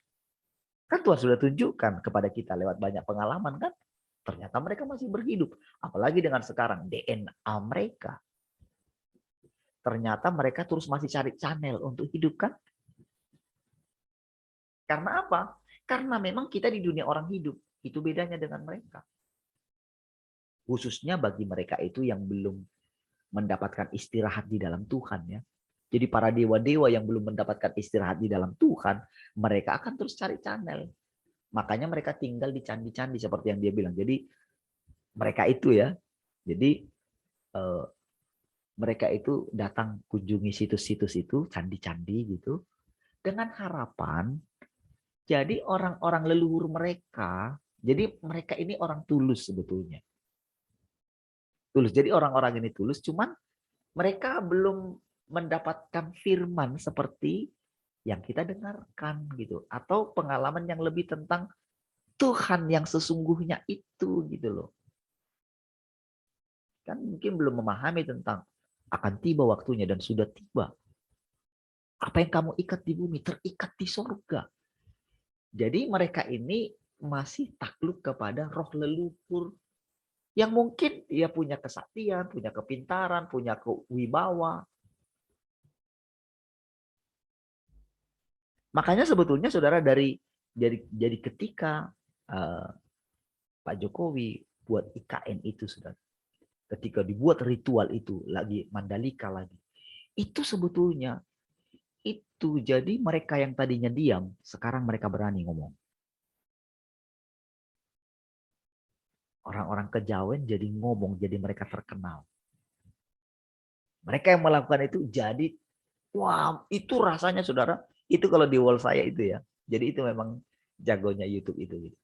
S1: Kan Tuhan sudah tunjukkan kepada kita lewat banyak pengalaman kan. Ternyata mereka masih berhidup. Apalagi dengan sekarang DNA mereka. Ternyata mereka terus masih cari channel untuk hidup kan. Karena apa? Karena memang kita di dunia orang hidup. Itu bedanya dengan mereka. Khususnya bagi mereka itu yang belum mendapatkan istirahat di dalam Tuhan ya. Jadi para dewa-dewa yang belum mendapatkan istirahat di dalam Tuhan, mereka akan terus cari channel. Makanya mereka tinggal di candi-candi seperti yang dia bilang. Jadi mereka itu ya, jadi mereka itu datang kunjungi situs-situs itu, candi-candi gitu, dengan harapan jadi orang-orang leluhur mereka, jadi mereka ini orang tulus sebetulnya. Tulus. Jadi orang-orang ini tulus, cuman mereka belum mendapatkan firman seperti yang kita dengarkan gitu, atau pengalaman yang lebih tentang Tuhan yang sesungguhnya itu gitu loh. Kan mungkin belum memahami tentang akan tiba waktunya dan sudah tiba. Apa yang kamu ikat di bumi terikat di sorga. Jadi mereka ini masih takluk kepada roh leluhur yang mungkin dia punya kesaktian, punya kepintaran, punya kewibawa. Makanya sebetulnya saudara jadi ketika Pak Jokowi buat IKN itu saudara, ketika dibuat ritual itu lagi Mandalika lagi, itu sebetulnya itu jadi mereka yang tadinya diam sekarang mereka berani ngomong. Orang-orang kejawen jadi ngomong, jadi mereka terkenal. Mereka yang melakukan itu jadi, wah itu rasanya saudara, itu kalau di wall saya itu ya. Jadi itu memang jagonya YouTube itu. Gitu.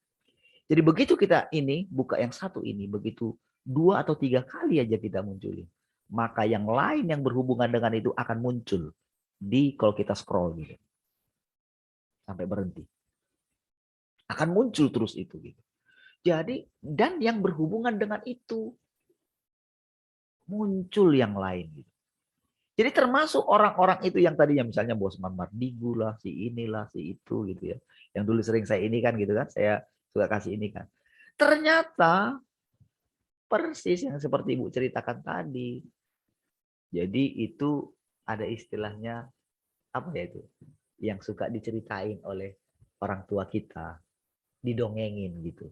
S1: Jadi begitu kita ini, buka yang satu ini, begitu 2 atau 3 kali aja kita munculin. Maka yang lain yang berhubungan dengan itu akan muncul di kalau kita scroll gitu. Sampai berhenti. Akan muncul terus itu gitu. Jadi, dan yang berhubungan dengan itu, muncul yang lain. Gitu. Jadi termasuk orang-orang itu yang tadinya misalnya Bosman Mardigu lah, si inilah, si itu gitu ya. Yang dulu sering saya ini kan gitu kan, saya suka kasih ini kan. Ternyata persis yang seperti Ibu ceritakan tadi. Jadi itu ada istilahnya, apa ya itu, yang suka diceritain oleh orang tua kita, didongengin gitu.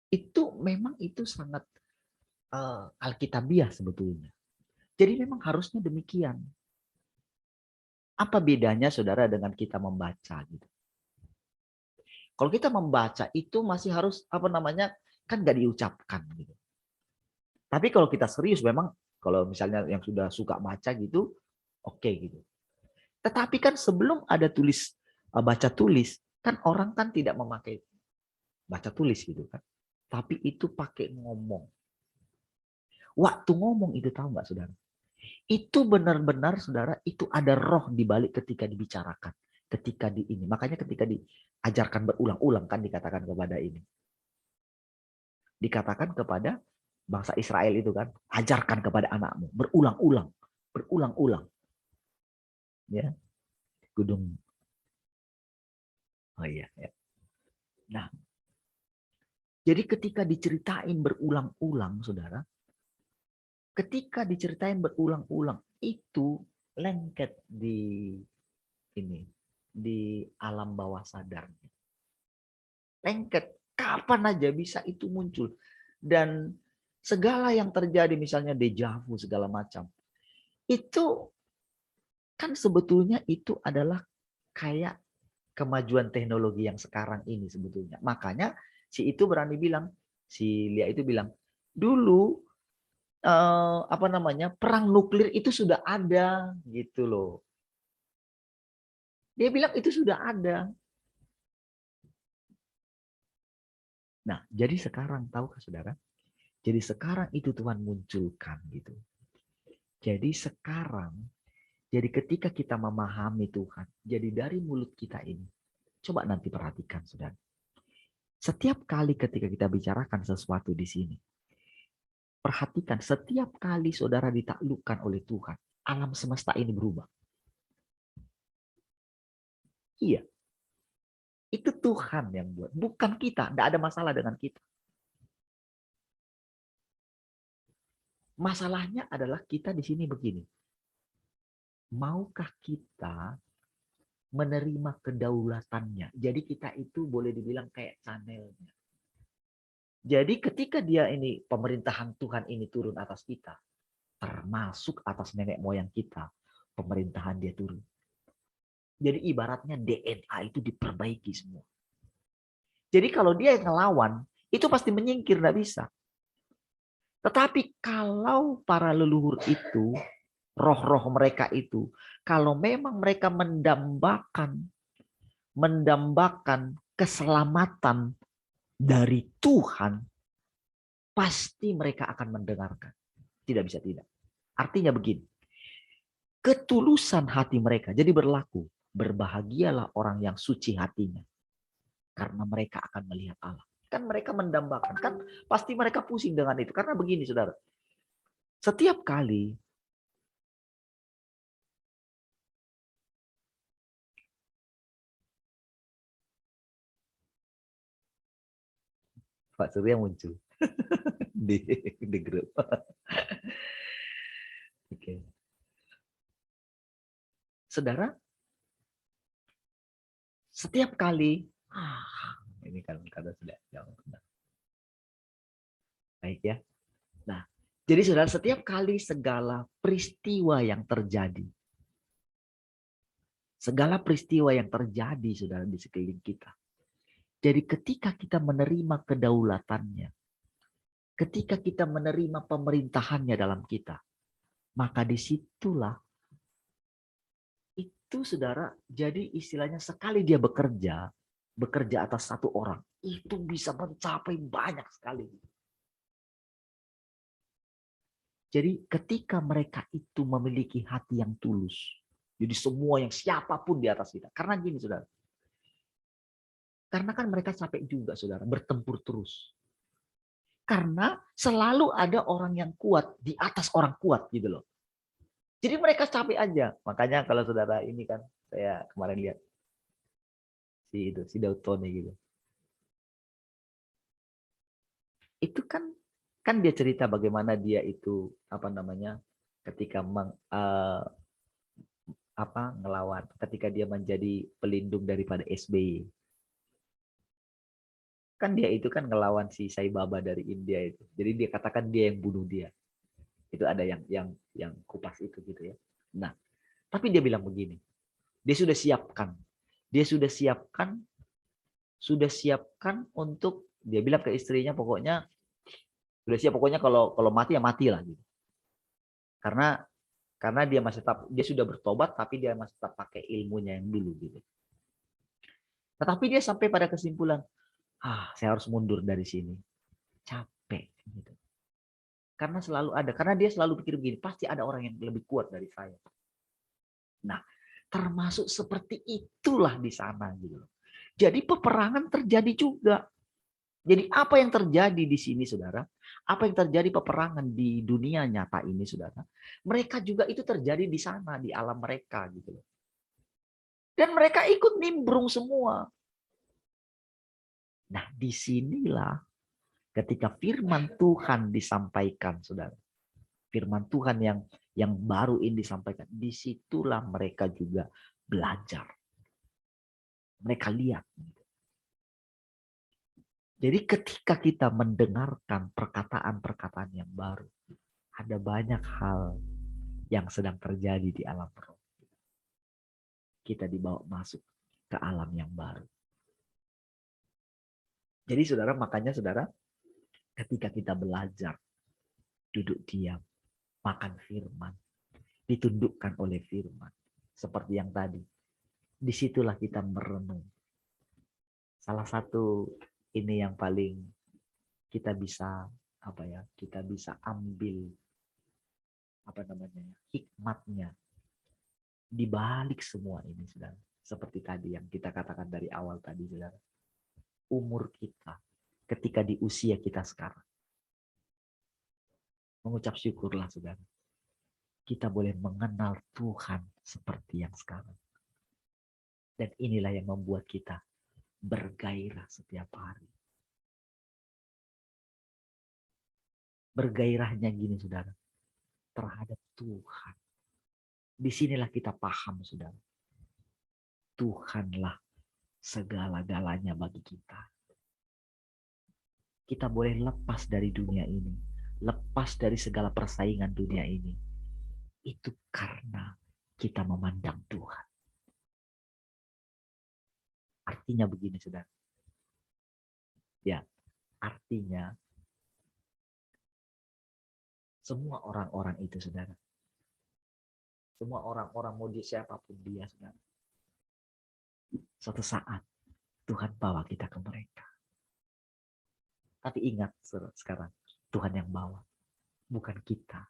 S1: Itu memang itu sangat alkitabiah sebetulnya. Jadi memang harusnya demikian. Apa bedanya saudara dengan kita membaca gitu? Kalau kita membaca itu masih harus apa namanya kan nggak diucapkan gitu. Tapi kalau kita serius memang kalau misalnya yang sudah suka baca gitu, oke gitu. Tetapi kan sebelum ada tulis baca tulis kan orang kan tidak memakai baca tulis gitu kan. Tapi itu pakai ngomong. Waktu ngomong itu tahu nggak saudara? Itu benar-benar saudara itu ada roh di balik ketika dibicarakan, ketika di ini. Makanya ketika diajarkan berulang-ulang kan dikatakan kepada ini. Dikatakan kepada bangsa Israel itu kan, ajarkan kepada anakmu berulang-ulang, berulang-ulang. Ya, gunung. Oh iya, ya. Nah, jadi ketika diceritain berulang-ulang saudara, ketika diceritain berulang-ulang itu lengket di ini di alam bawah sadar. Lengket kapan aja bisa itu muncul dan segala yang terjadi misalnya dejavu segala macam itu kan sebetulnya itu adalah kayak kemajuan teknologi yang sekarang ini sebetulnya. Makanya si itu berani bilang, si Lia itu bilang dulu apa namanya perang nuklir itu sudah ada gitu loh. Dia bilang itu sudah ada. Nah, jadi sekarang tahukah saudara? Jadi sekarang itu Tuhan munculkan gitu. Jadi sekarang, jadi ketika kita memahami Tuhan, jadi dari mulut kita ini, coba nanti perhatikan saudara. Setiap kali ketika kita bicarakan sesuatu di sini, perhatikan setiap kali saudara ditaklukkan oleh Tuhan, alam semesta ini berubah. Iya, itu Tuhan yang buat, bukan kita. Tidak ada masalah dengan kita. Masalahnya adalah kita di sini begini. Maukah kita menerima kedaulatannya? Jadi kita itu boleh dibilang kayak channelnya. Jadi ketika dia ini pemerintahan Tuhan ini turun atas kita, termasuk atas nenek moyang kita, pemerintahan dia turun. Jadi ibaratnya DNA itu diperbaiki semua. Jadi kalau dia yang ngelawan, itu pasti menyingkir, nggak bisa. Tetapi kalau para leluhur itu, roh-roh mereka itu, kalau memang mereka mendambakan keselamatan dari Tuhan, pasti mereka akan mendengarkan. Tidak bisa tidak. Artinya begini, ketulusan hati mereka jadi berlaku. Berbahagialah orang yang suci hatinya, karena mereka akan melihat Allah. Kan mereka mendambakan, kan pasti mereka pusing dengan itu. Karena begini saudara, setiap kali Pak Surya muncul di grup. Oke. Saudara, setiap kali ini kan sudah jauh. Baik ya. Nah, jadi saudara, setiap kali segala peristiwa yang terjadi, saudara, di sekeliling kita. Jadi ketika kita menerima kedaulatannya, ketika kita menerima pemerintahannya dalam kita, maka disitulah itu saudara, jadi istilahnya sekali dia bekerja atas satu orang, itu bisa mencapai banyak sekali. Jadi ketika mereka itu memiliki hati yang tulus, jadi semua yang siapapun di atas kita. Karena gini saudara, karena kan mereka capek juga saudara, bertempur terus. Karena selalu ada orang yang kuat di atas orang kuat gitu loh. Jadi mereka capek aja. Makanya kalau saudara ini kan, saya kemarin lihat si Dautone gitu. Itu kan dia cerita bagaimana dia itu ketika ngelawan, ketika dia menjadi pelindung daripada SBY. Kan dia itu kan ngelawan si Sai Baba dari India itu. Jadi dia katakan dia yang bunuh dia. Itu ada yang kupas itu gitu ya. Nah, tapi dia bilang begini. Dia sudah siapkan untuk, dia bilang ke istrinya pokoknya sudah siap, pokoknya kalau mati ya matilah gitu. Karena dia sudah bertobat tapi dia masih tetap pakai ilmunya yang dulu gitu. Tetapi dia sampai pada kesimpulan, saya harus mundur dari sini. Capek gitu. Karena dia selalu pikir begini, pasti ada orang yang lebih kuat dari saya. Nah, termasuk seperti itulah di sana gitu. Jadi peperangan terjadi juga. Jadi apa yang terjadi di sini saudara? Apa yang terjadi peperangan di dunia nyata ini saudara? Mereka juga itu terjadi di sana, di alam mereka gitu loh. Dan mereka ikut nimbrung semua. Nah, disinilah ketika firman Tuhan disampaikan, saudara. Firman Tuhan yang baru ini disampaikan. Disitulah mereka juga belajar. Mereka lihat. Jadi ketika kita mendengarkan perkataan-perkataan yang baru, ada banyak hal yang sedang terjadi di alam roh. Kita dibawa masuk ke alam yang baru. Jadi saudara, makanya saudara, ketika kita belajar, duduk diam, makan firman, ditundukkan oleh firman. Seperti yang tadi. Disitulah kita merenung. Salah satu ini yang paling kita bisa kita bisa ambil hikmatnya di balik semua ini, saudara. Seperti tadi yang kita katakan dari awal tadi, saudara. Umur kita ketika di usia kita sekarang. Mengucap syukurlah, saudara. Kita boleh mengenal Tuhan seperti yang sekarang. Dan inilah yang membuat kita bergairah setiap hari. Bergairahnya gini, saudara. Terhadap Tuhan. Disinilah kita paham, saudara. Tuhanlah segala-galanya bagi kita. Kita boleh lepas dari dunia ini. lepas dari segala persaingan dunia ini, itu karena kita memandang Tuhan. Artinya begini, saudara. Ya, artinya semua orang-orang itu, saudara. Semua orang-orang mau dia siapapun dia, saudara. Suatu saat Tuhan bawa kita ke mereka. Tapi ingat sekarang, Tuhan yang bawa, bukan kita.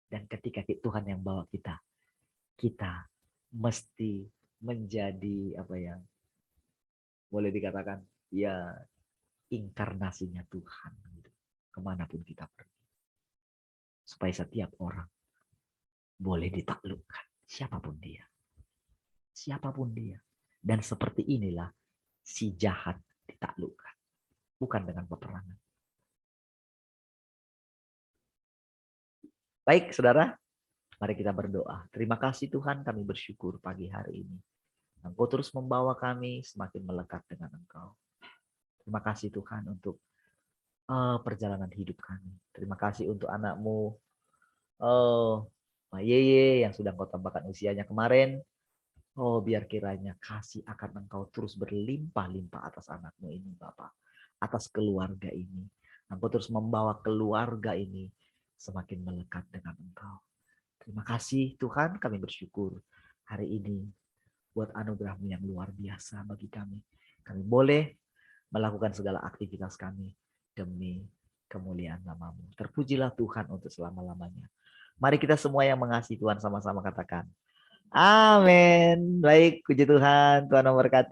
S1: Dan ketika Tuhan yang bawa kita, kita mesti menjadi apa ya, boleh dikatakan ya inkarnasinya Tuhan gitu, kemanapun kita pergi, supaya setiap orang boleh ditaklukkan, siapapun dia. Dan seperti inilah si jahat ditaklukkan, bukan dengan peperangan. Baik, saudara, mari kita berdoa. Terima kasih Tuhan, kami bersyukur pagi hari ini. Engkau terus membawa kami semakin melekat dengan Engkau. Terima kasih Tuhan untuk perjalanan hidup kami. Terima kasih untuk anakmu, Mbak Yeye, yang sudah Engkau tambahkan usianya kemarin. Oh, biar kiranya kasih akan Engkau terus berlimpah-limpah atas anakmu ini, Bapak. Atas keluarga ini. Engkau terus membawa keluarga ini semakin melekat dengan Engkau. Terima kasih Tuhan, kami bersyukur hari ini buat anugerah-Mu yang luar biasa bagi kami. Kami boleh melakukan segala aktivitas kami demi kemuliaan nama-Mu. Terpujilah Tuhan untuk selama-lamanya. Mari kita semua yang mengasihi Tuhan sama-sama katakan, amin. Baik, puji Tuhan, Tuhan memberkati.